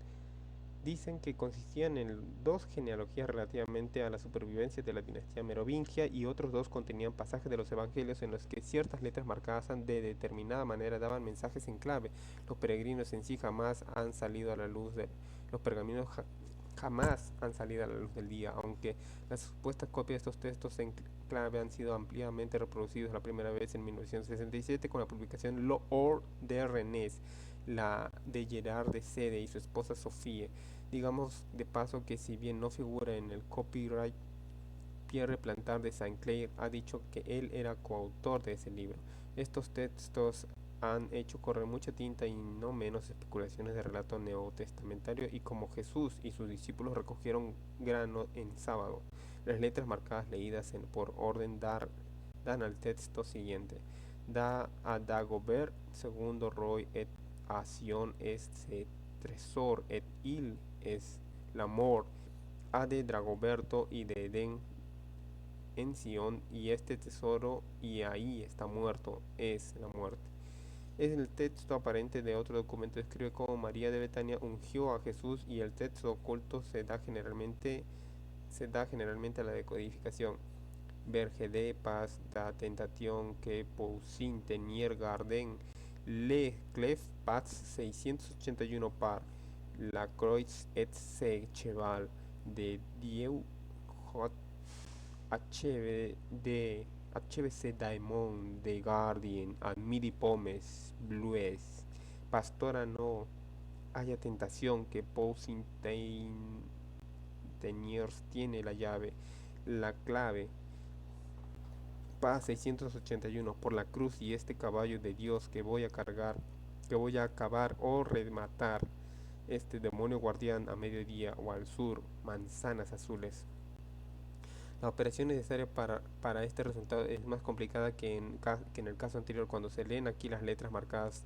dicen que consistían en dos genealogías relativamente a la supervivencia de la dinastía merovingia y otros dos contenían pasajes de los evangelios en los que ciertas letras marcadas de determinada manera daban mensajes en clave. Los peregrinos en sí jamás han salido a la luz de los pergaminos jamás han salido a la luz del día, aunque las supuestas copias de estos textos en clave han sido ampliamente reproducidos la primera vez en 1967 con la publicación L'Or de Rennes, la de Gerard de Sede y su esposa Sophie. Digamos de paso que si bien no figura en el copyright, Pierre Plantard de Saint-Clair ha dicho que él era coautor de ese libro. Estos textos han hecho correr mucha tinta y no menos especulaciones de relato neotestamentario y como Jesús y sus discípulos recogieron grano en sábado. Las letras marcadas leídas por orden dan al texto siguiente. Da a Dagobert, segundo Roy et a Sion este tresor et il es l'amor, a de Dragoberto y de Edén en Sion y este tesoro y ahí está muerto, es la muerte. Es el texto aparente de otro documento describe cómo María de Betania ungió a Jesús y el texto oculto se da generalmente a la decodificación. Verge de paz da tentación que Poussin tenir garden le clef paz 681 par la croix et se cheval de Dieu hot HBC Daemon de Guardian a midi pomes blues pastora no haya tentación que Poussin Teniers tiene la llave la clave Paz 681 por la cruz y este caballo de Dios que voy a cargar, que voy a acabar o rematar este demonio guardián a mediodía o al sur, manzanas azules. La operación necesaria para este resultado es más complicada que en el caso anterior cuando se leen aquí las letras marcadas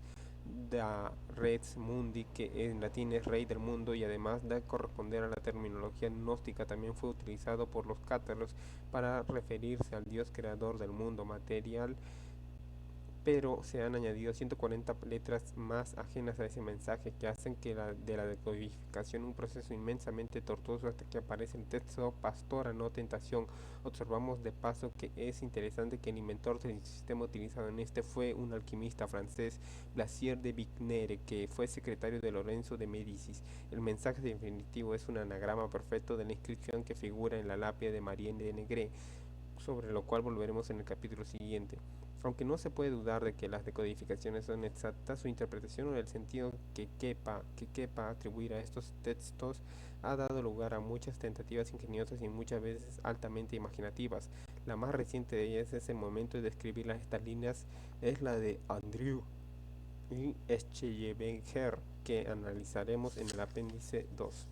da Rex Mundi, que en latín es rey del mundo y además de corresponder a la terminología gnóstica también fue utilizado por los cátaros para referirse al Dios creador del mundo material, pero se han añadido 140 letras más ajenas a ese mensaje que hacen de la decodificación un proceso inmensamente tortuoso hasta que aparece el texto Pastora, no tentación. Observamos de paso que es interesante que el inventor del sistema utilizado en este fue un alquimista francés, Blasier de Vignere, que fue secretario de Lorenzo de Médicis. El mensaje definitivo es un anagrama perfecto de la inscripción que figura en la lápida de Marienne de Negre, sobre lo cual volveremos en el capítulo siguiente. Aunque no se puede dudar de que las decodificaciones son exactas, su interpretación o el sentido que quepa atribuir a estos textos ha dado lugar a muchas tentativas ingeniosas y muchas veces altamente imaginativas. La más reciente de ellas es el momento de describir estas líneas es la de Andrew y Schleiermacher, que analizaremos en el apéndice 2.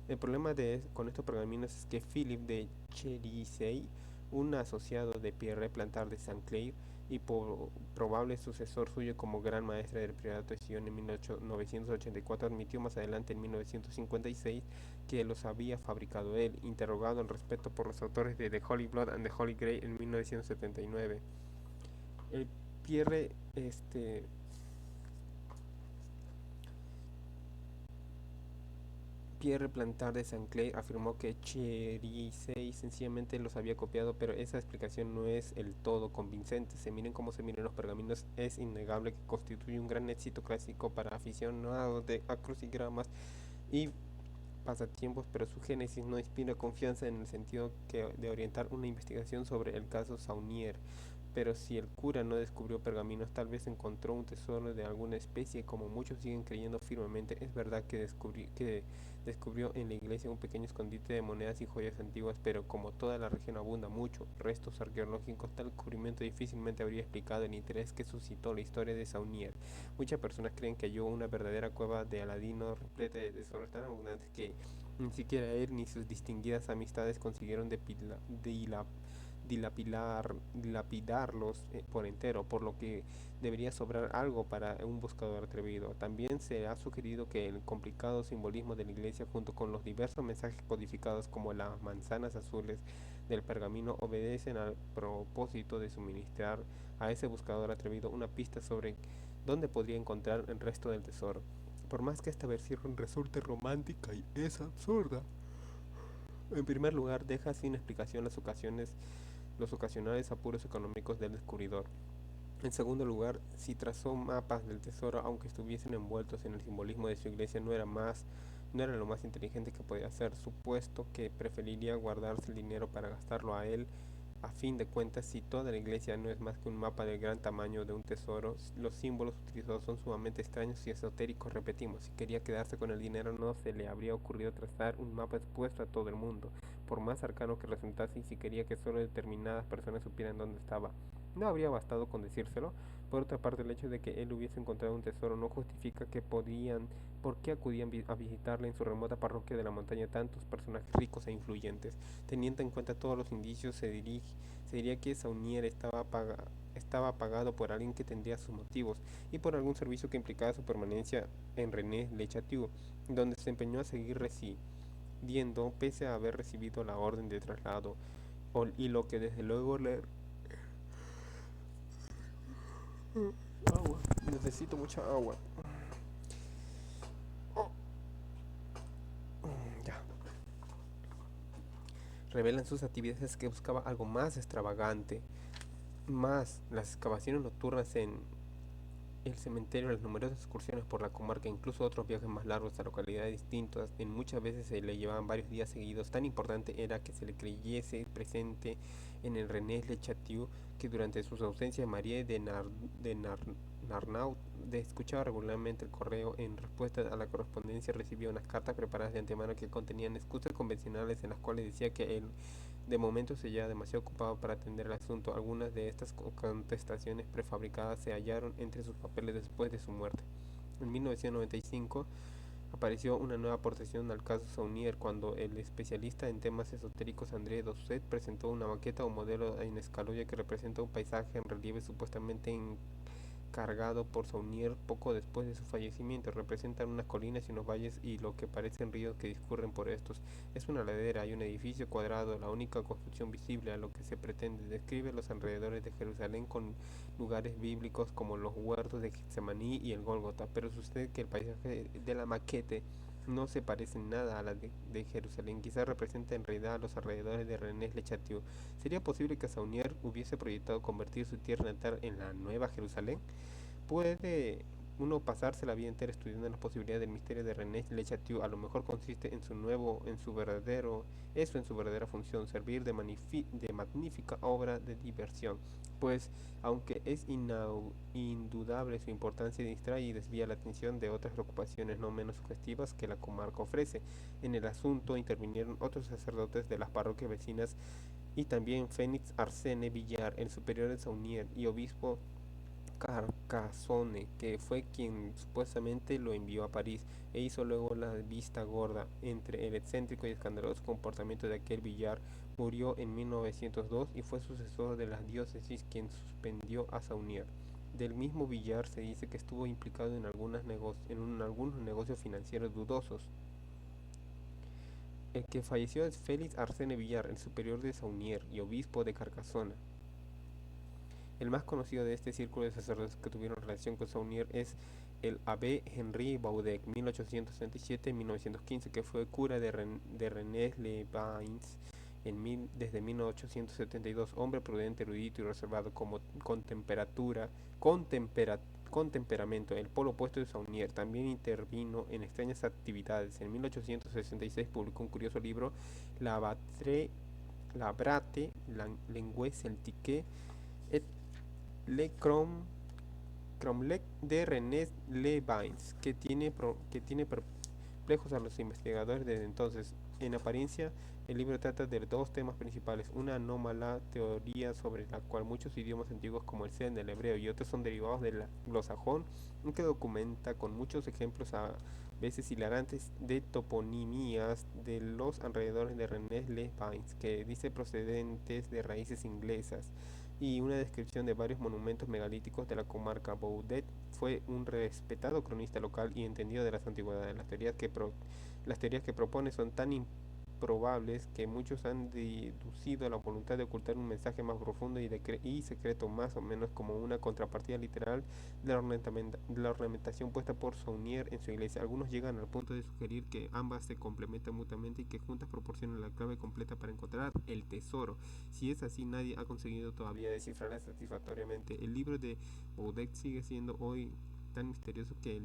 El problema con estos pergaminos es que Philip de Cherisey, un asociado de Pierre Plantard de Saint-Clair y probable sucesor suyo como gran maestre del priorato de Sion en 1984, admitió más adelante en 1956 que los había fabricado él, interrogado al respecto por los autores de The Holy Blood and the Holy Grail en 1979. El Pierre Plantard de Saint-Clair afirmó que Cherisey sencillamente los había copiado, pero esa explicación no es el todo convincente. Se miren como se miren los pergaminos, es innegable que constituye un gran éxito clásico para aficionados a crucigramas y pasatiempos, pero su génesis no inspira confianza en el sentido de orientar una investigación sobre el caso Saunier. Pero si el cura no descubrió pergaminos, tal vez encontró un tesoro de alguna especie, como muchos siguen creyendo firmemente. Es verdad que descubrió en la iglesia un pequeño escondite de monedas y joyas antiguas, pero como toda la región abunda mucho restos arqueológicos, tal descubrimiento difícilmente habría explicado el interés que suscitó la historia de Saunier. Muchas personas creen que halló una verdadera cueva de Aladino repleta de tesoros tan abundantes que ni siquiera él ni sus distinguidas amistades consiguieron dilapidarlos por entero, por lo que debería sobrar algo para un buscador atrevido. También se ha sugerido que el complicado simbolismo de la iglesia junto con los diversos mensajes codificados como las manzanas azules del pergamino obedecen al propósito de suministrar a ese buscador atrevido una pista sobre dónde podría encontrar el resto del tesoro. Por más que esta versión resulte romántica y es absurda, en primer lugar deja sin explicación los ocasionales apuros económicos del descubridor. En segundo lugar, si trazó mapas del tesoro, aunque estuviesen envueltos en el simbolismo de su iglesia, no era lo más inteligente que podía hacer, supuesto que preferiría guardarse el dinero para gastarlo a él. A fin de cuentas, si toda la iglesia no es más que un mapa del gran tamaño de un tesoro, los símbolos utilizados son sumamente extraños y esotéricos. Repetimos, si quería quedarse con el dinero no se le habría ocurrido trazar un mapa expuesto a todo el mundo, por más arcano que resultase, y si quería que solo determinadas personas supieran dónde estaba. No habría bastado con decírselo. Por otra parte, el hecho de que él hubiese encontrado un tesoro no justifica por qué acudían a visitarle en su remota parroquia de la montaña tantos personajes ricos e influyentes. Teniendo en cuenta todos los indicios, se diría que Saunier estaba pagado por alguien que tendría sus motivos y por algún servicio que implicaba su permanencia en René Le Château, donde se empeñó a seguir residiendo pese a haber recibido la orden de traslado, y lo que desde luego le... Agua, necesito mucha agua. Ya. Revelan sus actividades que buscaba algo más extravagante, más las excavaciones nocturnas en el cementerio, las numerosas excursiones por la comarca, incluso otros viajes más largos a localidades distintas, en muchas veces se le llevaban varios días seguidos. Tan importante era que se le creyese presente en el René Le Château que durante sus ausencias Marie Narnaud escuchaba regularmente el correo. En respuesta a la correspondencia recibía unas cartas preparadas de antemano que contenían excusas convencionales en las cuales decía que él de momento se hallaba demasiado ocupado para atender el asunto. Algunas de estas contestaciones prefabricadas se hallaron entre sus papeles después de su muerte. En 1995 apareció una nueva aportación al caso Saunier cuando el especialista en temas esotéricos André Dosset presentó una maqueta o modelo en escaloya que representa un paisaje en relieve supuestamente cargado por Saunier poco después de su fallecimiento. Representan unas colinas y unos valles y lo que parecen ríos que discurren por estos. Es una ladera y un edificio cuadrado, la única construcción visible a lo que se pretende. Describe los alrededores de Jerusalén con lugares bíblicos como los huertos de Getsemaní y el Gólgota, pero sucede que el paisaje de la maquete no se parece en nada a la de Jerusalén. Quizás representa en realidad a los alrededores de René Le Château. ¿Sería posible que Saunier hubiese proyectado convertir su tierra natal en la Nueva Jerusalén? Puede uno pasarse la vida entera estudiando las posibilidades del misterio de René Le Château. A lo mejor consiste en su verdadera función, servir de magnífica obra de diversión. Pues, aunque es indudable su importancia, distrae y desvía la atención de otras preocupaciones no menos sugestivas que la comarca ofrece. En el asunto intervinieron otros sacerdotes de las parroquias vecinas y también Félix Arsène Villar, el superior de Saunier y obispo Carcassonne, que fue quien supuestamente lo envió a París e hizo luego la vista gorda. Entre el excéntrico y escandaloso comportamiento de aquel Villar, murió en 1902 y fue sucesor de la diócesis quien suspendió a Saunier. Del mismo Villar se dice que estuvo implicado en algunos negocios financieros dudosos. El que falleció es Félix Arsène Villar, el superior de Saunier y obispo de Carcassonne. El más conocido de este círculo de sacerdotes que tuvieron relación con Saunier es el abbé Henri Baudec, 1867-1915, que fue cura de Rennes-les-Bains desde 1872, hombre prudente, erudito y reservado con temperamento, el polo opuesto de Saunier. También intervino en extrañas actividades. En 1866 publicó un curioso libro, La Brate, Langue Celtique, et Le Cromlech de René Le Bains, que tiene perplejos a los investigadores desde entonces. En apariencia, el libro trata de dos temas principales: una anómala teoría sobre la cual muchos idiomas antiguos como el zen, el hebreo y otros son derivados del anglosajón, que documenta con muchos ejemplos a veces hilarantes de toponimías de los alrededores de René Le Bains, que dice procedentes de raíces inglesas, y una descripción de varios monumentos megalíticos de la comarca. Boudet fue un respetado cronista local y entendido de las antigüedades. Las teorías que propone son tan improbables que muchos han deducido la voluntad de ocultar un mensaje más profundo y secreto, más o menos como una contrapartida literal de la ornamentación puesta por Saunier en su iglesia. Algunos llegan al punto de sugerir que ambas se complementan mutuamente y que juntas proporcionan la clave completa para encontrar el tesoro. Si es así, nadie ha conseguido todavía descifrarla satisfactoriamente. El libro de Boudet sigue siendo hoy tan misterioso que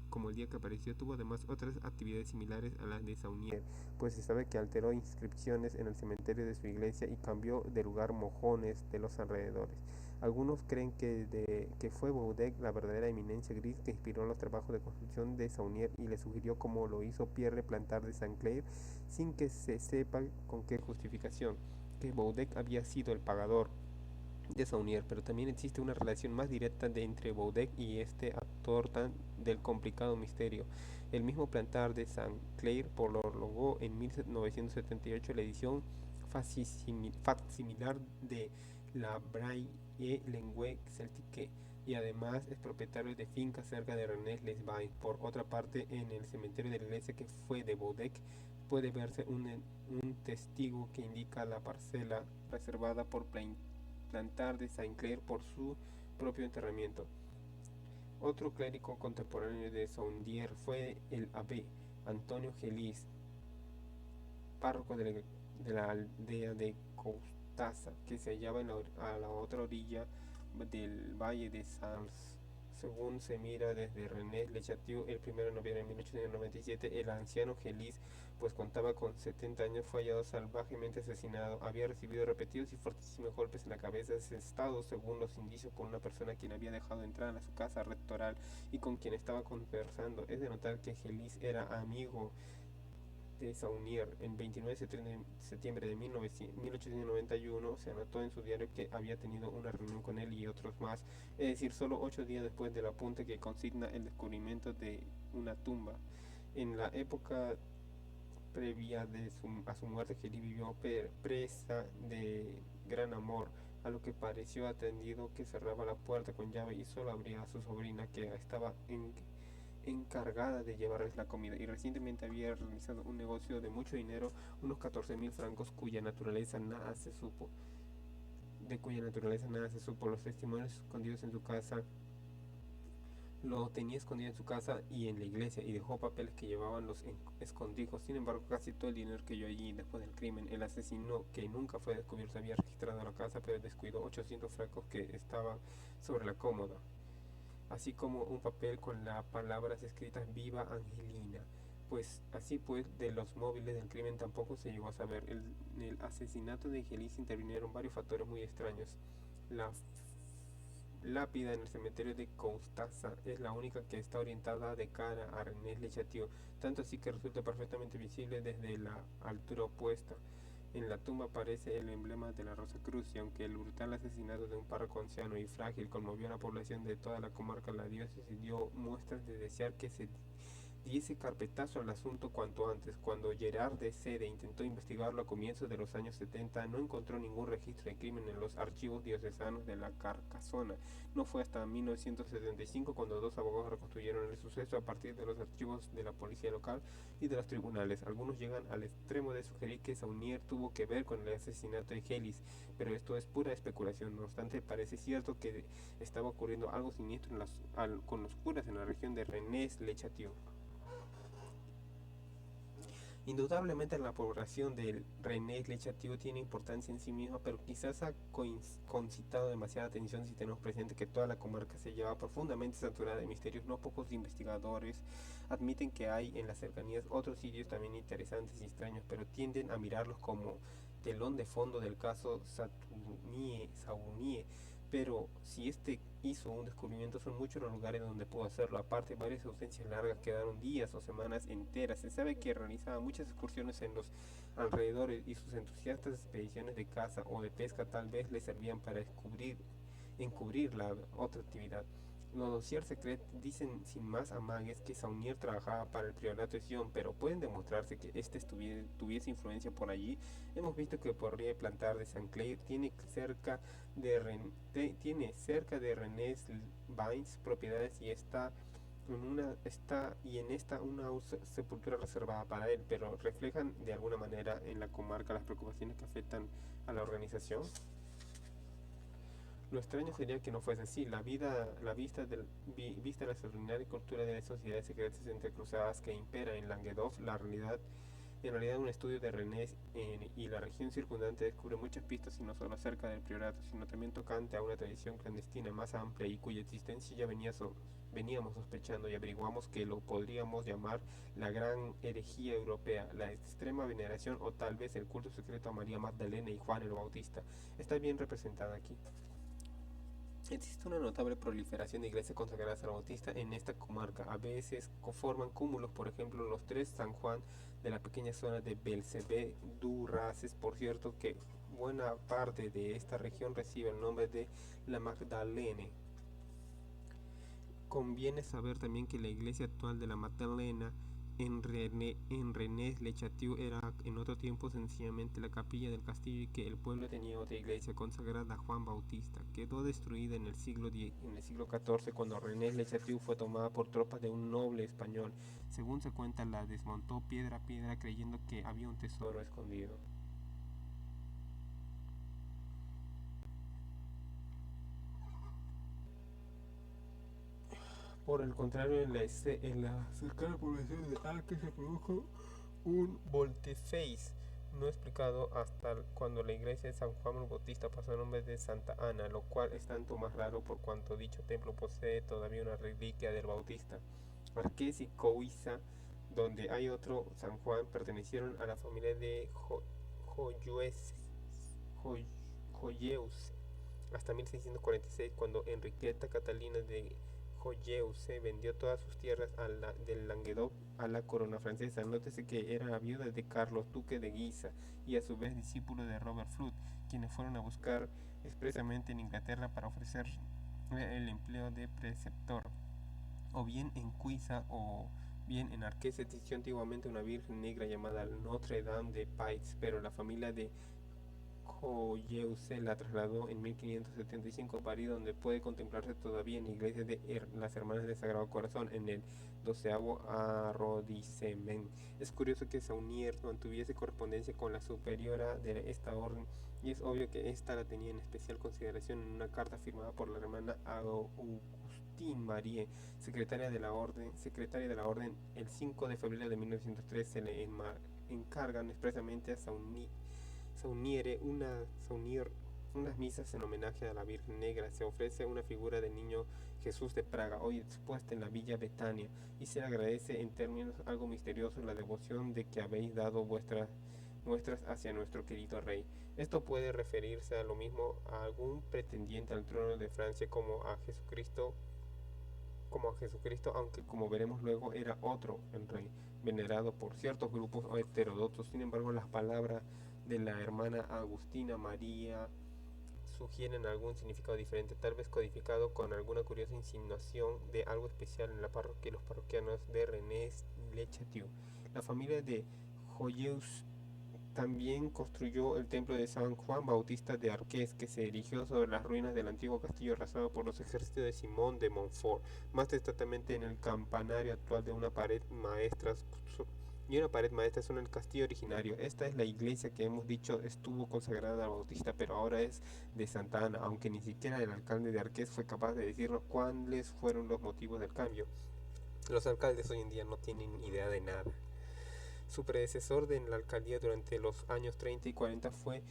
como el día que apareció. Tuvo además otras actividades similares a las de Saunier, pues se sabe que alteró inscripciones en el cementerio de su iglesia y cambió de lugar mojones de los alrededores. Algunos creen que fue Boudet la verdadera eminencia gris que inspiró los trabajos de construcción de Saunier y le sugirió, como lo hizo Pierre Plantard de Saint-Clair, sin que se sepa con qué justificación, que Boudet había sido el pagador de Saunier, pero también existe una relación más directa entre Baudet y este actor tan del complicado misterio. El mismo Plantar de Saint-Clair prologó en 1978 la edición facsimilar de La Braille Langue Celtique, y además es propietario de fincas cerca de Rennes-les-Bains. Por otra parte, en el cementerio de la iglesia que fue de Baudet puede verse un testigo que indica la parcela reservada por Plantar de Saint-Clair por su propio enterramiento. Otro clérigo contemporáneo de Saunier fue el abbé Antonio Gelis, párroco de la aldea de Coustaza, que se hallaba a la otra orilla del valle de Sals. Según se mira desde Rennes-le-Château, el 1 de noviembre de 1897, el anciano Gelis, pues contaba con 70 años, fue hallado salvajemente asesinado. Había recibido repetidos y fortísimos golpes en la cabeza, asestado, según los indicios, por una persona quien había dejado entrar a su casa rectoral y con quien estaba conversando. Es de notar que Gelis era amigo de Saunier. El 29 de septiembre de 1891 se anotó en su diario que había tenido una reunión con él y otros más, es decir, solo 8 días después del apunte que consigna el descubrimiento de una tumba. En la época previa a su muerte, Geli vivió presa de gran amor, a lo que pareció atendido que cerraba la puerta con llave y solo abría a su sobrina, que estaba encargada de llevarles la comida, y recientemente había realizado un negocio de mucho dinero, unos 14.000 francos, cuya naturaleza nada se supo. Los testimonios escondidos en su casa lo tenía escondido en su casa y en la iglesia, y dejó papeles que llevaban los escondrijos. Sin embargo, casi todo el dinero que yo allí después del crimen, el asesino, que nunca fue descubierto, había registrado la casa, pero descuidó 800 francos que estaban sobre la cómoda, así como un papel con las palabras escritas "Viva Angelina". Pues así pues, de los móviles del crimen tampoco se llegó a saber. En el asesinato de Angelis intervinieron varios factores muy extraños. La lápida en el cementerio de Constanza es la única que está orientada de cara a Rennes-le-Château, tanto así que resulta perfectamente visible desde la altura opuesta. En la tumba aparece el emblema de la Rosa Cruz, y aunque el brutal asesinato de un párroco anciano y frágil conmovió a la población de toda la comarca, la diócesis dio muestras de desear que se diese carpetazo al asunto cuanto antes. Cuando Gerard de Sede intentó investigarlo a comienzos de los años 70, no encontró ningún registro de crimen en los archivos diocesanos de la Carcasona. No fue hasta 1975 cuando dos abogados reconstruyeron el suceso a partir de los archivos de la policía local y de los tribunales. Algunos llegan al extremo de sugerir que Saunier tuvo que ver con el asesinato de Gelis, pero esto es pura especulación. No obstante, parece cierto que estaba ocurriendo algo siniestro con los curas en la región de Rennes-le-Château. Indudablemente la población de Rennes-le-Château tiene importancia en sí misma, pero quizás ha concitado demasiada atención si tenemos presente que toda la comarca se lleva profundamente saturada de misterios. No pocos investigadores admiten que hay en las cercanías otros sitios también interesantes y extraños, pero tienden a mirarlos como telón de fondo del caso Saunier. Pero si este hizo un descubrimiento, son muchos los lugares donde pudo hacerlo. Aparte, varias ausencias largas quedaron días o semanas enteras. Se sabe que realizaba muchas excursiones en los alrededores, y sus entusiastas expediciones de caza o de pesca tal vez le servían para encubrir la otra actividad. Los dossiers secretos dicen sin más amagues que Saunier trabajaba para el priorato de Sion, pero pueden demostrarse que este tuviese influencia por allí. Hemos visto que podría Plantar de Saint-Clair tiene cerca de Rennes-les-Bains propiedades, y en esta una sepultura reservada para él, pero reflejan de alguna manera en la comarca las preocupaciones que afectan a la organización. Lo extraño sería que no fuese así. Vista de la extraordinaria cultura de las sociedades secretas entrecruzadas que impera en Languedoc, en realidad un estudio de Rennes y la región circundante descubre muchas pistas, y no solo acerca del priorato, sino también tocante a una tradición clandestina más amplia y cuya existencia ya veníamos sospechando, y averiguamos que lo podríamos llamar la gran herejía europea, la extrema veneración o tal vez el culto secreto a María Magdalena y Juan el Bautista. Está bien representada aquí. Existe una notable proliferación de iglesias consagradas al Bautista en esta comarca. A veces conforman cúmulos, por ejemplo los tres San Juan de la pequeña zona de Belzebé-du-Races, por cierto, que buena parte de esta región recibe el nombre de la Magdalene. Conviene saber también que la iglesia actual de la Magdalena en Rennes-le-Château era en otro tiempo sencillamente la capilla del castillo y que el pueblo tenía otra iglesia consagrada a Juan Bautista. Quedó destruida en el siglo XIV cuando Rennes-le-Château fue tomada por tropas de un noble español. Según se cuenta, la desmontó piedra a piedra creyendo que había un tesoro escondido. Por el contrario, en la cercana población de Arque se produjo un volte-face no explicado hasta cuando la iglesia de San Juan Bautista pasó a nombre de Santa Ana, lo cual es tanto más raro por cuanto dicho templo posee todavía una reliquia del Bautista. Arques y Coiza, donde hay otro San Juan, pertenecieron a la familia de Joyeuse hasta 1646, cuando Enriqueta Catalina de Joyeuse vendió todas sus tierras del Languedoc a la corona francesa. Nótese que era la viuda de Carlos, duque de Guisa, y a su vez discípulo de Robert Flood, quienes fueron a buscar expresamente en Inglaterra para ofrecer el empleo de preceptor. O bien en Cuisa o bien en Arques se existió antiguamente una virgen negra llamada Notre Dame de Paix, pero la familia de Joyeuse la trasladó en 1575 a París, donde puede contemplarse todavía en la iglesia de las Hermanas del Sagrado Corazón en el 12º arrondissement. Es curioso que Saunier mantuviese correspondencia con la superiora de esta orden, y es obvio que ésta la tenía en especial consideración en una carta firmada por la hermana Augustine Marie, secretaria de la orden. El 5 de febrero de 1903 se le encargan expresamente a Saunier unas misas en homenaje a la Virgen Negra. Se ofrece una figura del niño Jesús de Praga, hoy expuesta en la Villa Betania, y se agradece en términos algo misteriosos la devoción de que habéis dado vuestras muestras hacia nuestro querido rey. Esto puede referirse a lo mismo a algún pretendiente al trono de Francia como a Jesucristo, aunque como veremos luego era otro el rey, venerado por ciertos grupos heterodoxos. Sin embargo, las palabras de la hermana Agustina María sugieren algún significado diferente, tal vez codificado con alguna curiosa insinuación de algo especial en la parroquia y los parroquianos de Rennes-le-Château. La familia de Joyeuse también construyó el templo de San Juan Bautista de Arques, que se erigió sobre las ruinas del antiguo castillo arrasado por los ejércitos de Simón de Montfort, más exactamente en el campanario actual de una pared maestra son el castillo originario. Esta es la iglesia que hemos dicho estuvo consagrada al Bautista, pero ahora es de Santa Ana, aunque ni siquiera el alcalde de Arques fue capaz de decirnos cuáles fueron los motivos del cambio. Los alcaldes hoy en día no tienen idea de nada. Su predecesor en la alcaldía durante los años 30 y 40 fue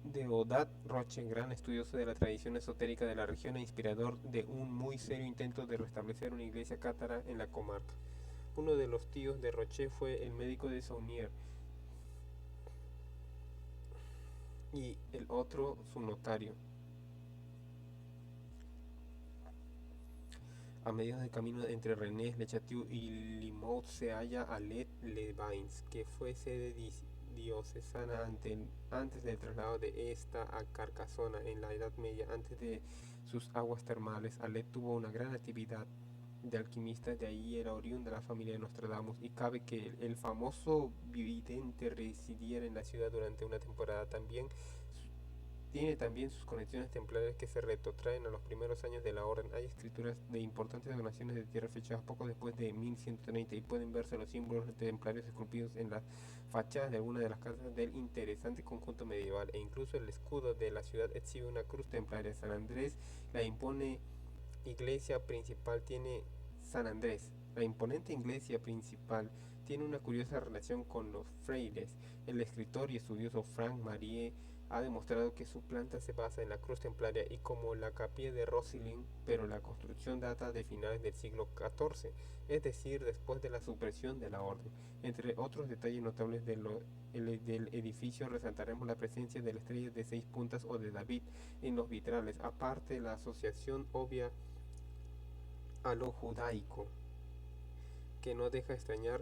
Deodat Roche, gran estudioso de la tradición esotérica de la región e inspirador de un muy serio intento de restablecer una iglesia cátara en la comarca. Uno de los tíos de Roche fue el médico de Saunier y el otro su notario. A mediados de camino entre Rennes-le-Château y Limoux se halla Alais-les-Bains, que fue sede diocesana antes del traslado de esta a Carcassona en la Edad Media. Antes de sus aguas termales, Alais tuvo una gran actividad de alquimistas, de ahí era oriunda la familia de Nostradamus, y cabe que el famoso vidente residiera en la ciudad durante una temporada. Tiene también sus conexiones templarias que se retrotraen a los primeros años de la orden. Hay escrituras de importantes donaciones de tierra fechadas poco después de 1130 y pueden verse los símbolos templarios esculpidos en las fachadas de algunas de las casas del interesante conjunto medieval, e incluso el escudo de la ciudad exhibe una cruz templaria. San Andrés, la imponente iglesia principal tiene una curiosa relación con los frailes. El escritor y estudioso Frank Marie ha demostrado que su planta se basa en la cruz templaria y como la capilla de Roslin, pero la construcción data de finales del siglo XIV, es decir, después de la supresión de la orden. Entre otros detalles notables del edificio resaltaremos la presencia de la estrella de 6 puntas o de David en los vitrales, aparte la asociación obvia a lo judaico, que no deja extrañar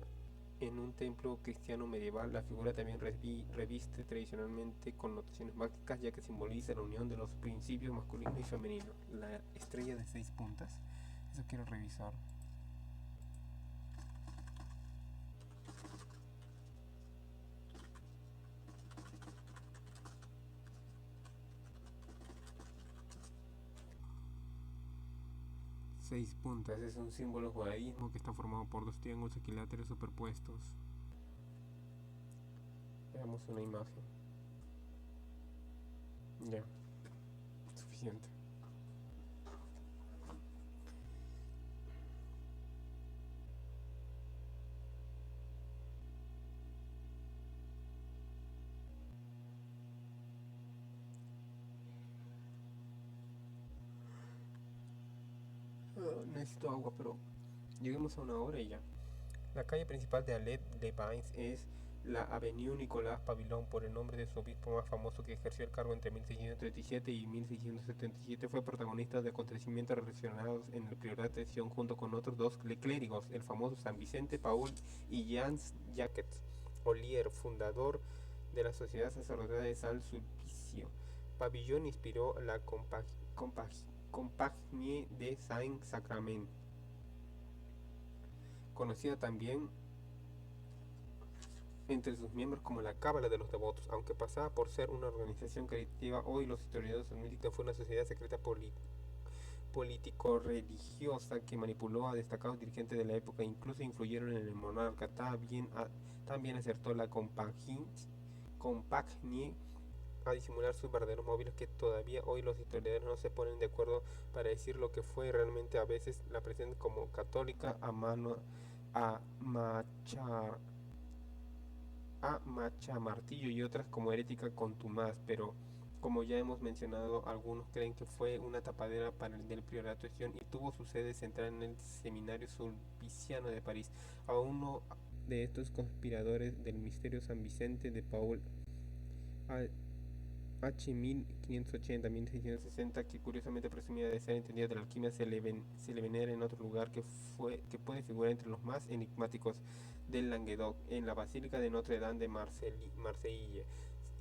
En un templo cristiano medieval, la figura también reviste tradicionalmente connotaciones mágicas, ya que simboliza la unión de los principios masculino y femenino. La estrella de 6 puntas. Eso quiero revisar. Seis puntas es un símbolo judaísmo que está formado por dos triángulos equiláteros superpuestos. Veamos una imagen. Ya, suficiente. Necesito agua, pero lleguemos a una hora y ya. La calle principal de Alet-les-Bains es la Avenue Nicolas Pavilon, por el nombre de su obispo más famoso, que ejerció el cargo entre 1637 y 1677. Fue protagonista de acontecimientos relacionados en el priorato de Sion junto con otros dos clérigos, el famoso San Vicente Paul y Jean-Jacques Ollier, fundador de la Sociedad Sacerdotal de San Sulpicio. Pavillon inspiró la Compagnie de Saint-Sacrament, conocida también entre sus miembros como la Cábala de los Devotos. Aunque pasaba por ser una organización caritativa, hoy los historiadores admiten que fue una sociedad secreta político-religiosa que manipuló a destacados dirigentes de la época e incluso influyeron en el monarca. También acertó la Compagnie a disimular sus verdaderos móviles, que todavía hoy los historiadores no se ponen de acuerdo para decir lo que fue realmente. A veces la presentan como católica a machamartillo y otras como herética contumaz, pero como ya hemos mencionado, algunos creen que fue una tapadera para el del priorato de Sion y tuvo su sede central en el Seminario Sulpiciano de París. A uno de estos conspiradores del misterio San Vicente de Paul H. 1580-1660, que curiosamente presumía de ser entendido de la alquimia, se le venera en otro lugar que puede figurar entre los más enigmáticos del Languedoc, en la Basílica de Notre Dame de Marseille.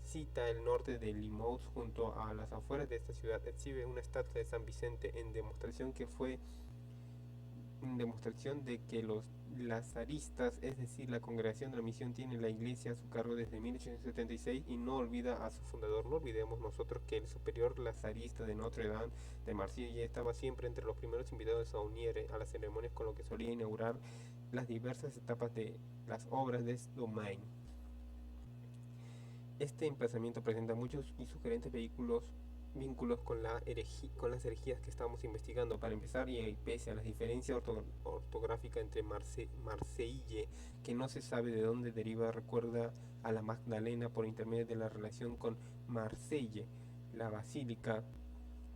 Cita el norte de Limoux, junto a las afueras de esta ciudad, exhibe una estatua de San Vicente en demostración de que los lazaristas, es decir, la congregación de la misión, tiene la iglesia a su cargo desde 1876 y no olvida a su fundador. No olvidemos nosotros que el superior lazarista de Notre Dame de Marsella estaba siempre entre los primeros invitados a unir a las ceremonias, con lo que solía inaugurar las diversas etapas de las obras de Domaine. Este emplazamiento presenta muchos y sugerentes vínculos con las herejías que estamos investigando. Para empezar, y pese a las diferencias ortográficas entre Marseille, que no se sabe de dónde deriva, recuerda a la Magdalena por intermedio de la relación con Marselle. La basílica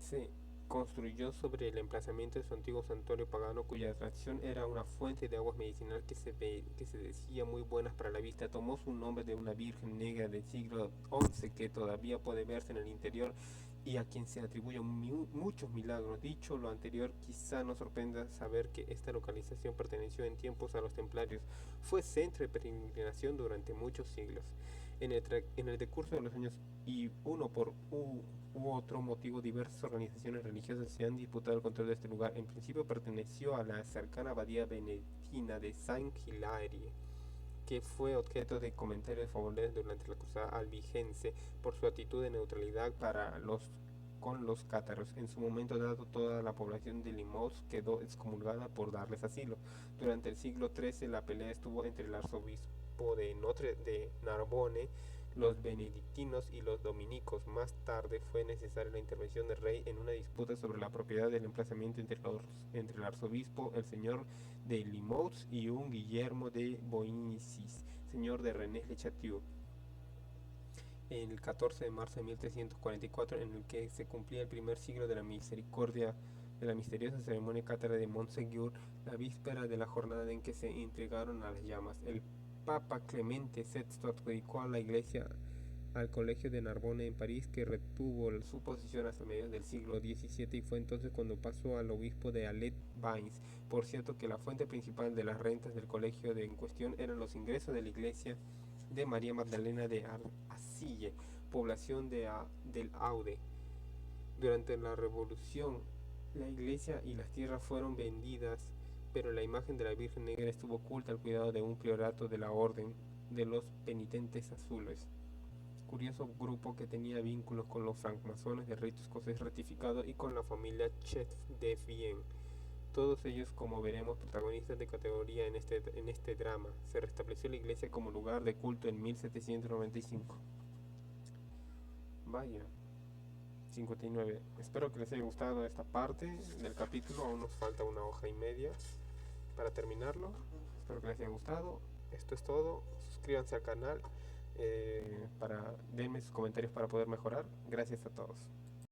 se construyó sobre el emplazamiento de su antiguo santuario pagano, cuya atracción era una fuente de aguas medicinal que se decía muy buenas para la vista. Tomó su nombre de una virgen negra del siglo XI que todavía puede verse en el interior y a quien se atribuyen muchos milagros. Dicho lo anterior, quizá nos sorprenda saber que esta localización perteneció en tiempos a los templarios. Fue centro de peregrinación durante muchos siglos. En el decurso de los años, y uno por u otro motivo, diversas organizaciones religiosas se han disputado el control de este lugar. En principio perteneció a la cercana abadía benedictina de Saint-Hilaire, que fue objeto de comentarios favorables durante la cruzada albigense por su actitud de neutralidad con los cátaros. En su momento dado, toda la población de Limoux quedó excomulgada por darles asilo. Durante el siglo XIII la pelea estuvo entre el arzobispo de Narbonne, los benedictinos y los dominicos. Más tarde fue necesaria la intervención del rey en una disputa sobre la propiedad del emplazamiento entre el arzobispo, el señor de Limoux, y un Guillermo de Boinicis, señor de Rennes-le-Château, el 14 de marzo de 1344, en el que se cumplía el primer siglo de la misteriosa ceremonia cátara de Montségur, la víspera de la jornada en que se entregaron a las llamas. El Papa Clemente VI adjudicó a la iglesia al Colegio de Narbona en París, que retuvo su posición hasta mediados del siglo XVII, y fue entonces cuando pasó al obispo de Alet-Bains. Por cierto que la fuente principal de las rentas del colegio en cuestión eran los ingresos de la iglesia de María Magdalena de Asille, población del Aude. Durante la Revolución, la iglesia y las tierras fueron vendidas, pero la imagen de la Virgen Negra estuvo oculta al cuidado de un priorato de la Orden de los Penitentes Azules, curioso grupo que tenía vínculos con los francmasones de rito escocés ratificado y con la familia Chef de Vienne. Todos ellos, como veremos, protagonistas de categoría en este drama. Se restableció la iglesia como lugar de culto en 1795. Vaya, 59. Espero que les haya gustado esta parte del capítulo. Aún nos falta una hoja y media para terminarlo. Espero que les haya gustado. Esto es todo. Suscríbanse al canal. Denme sus comentarios para poder mejorar. Gracias a todos.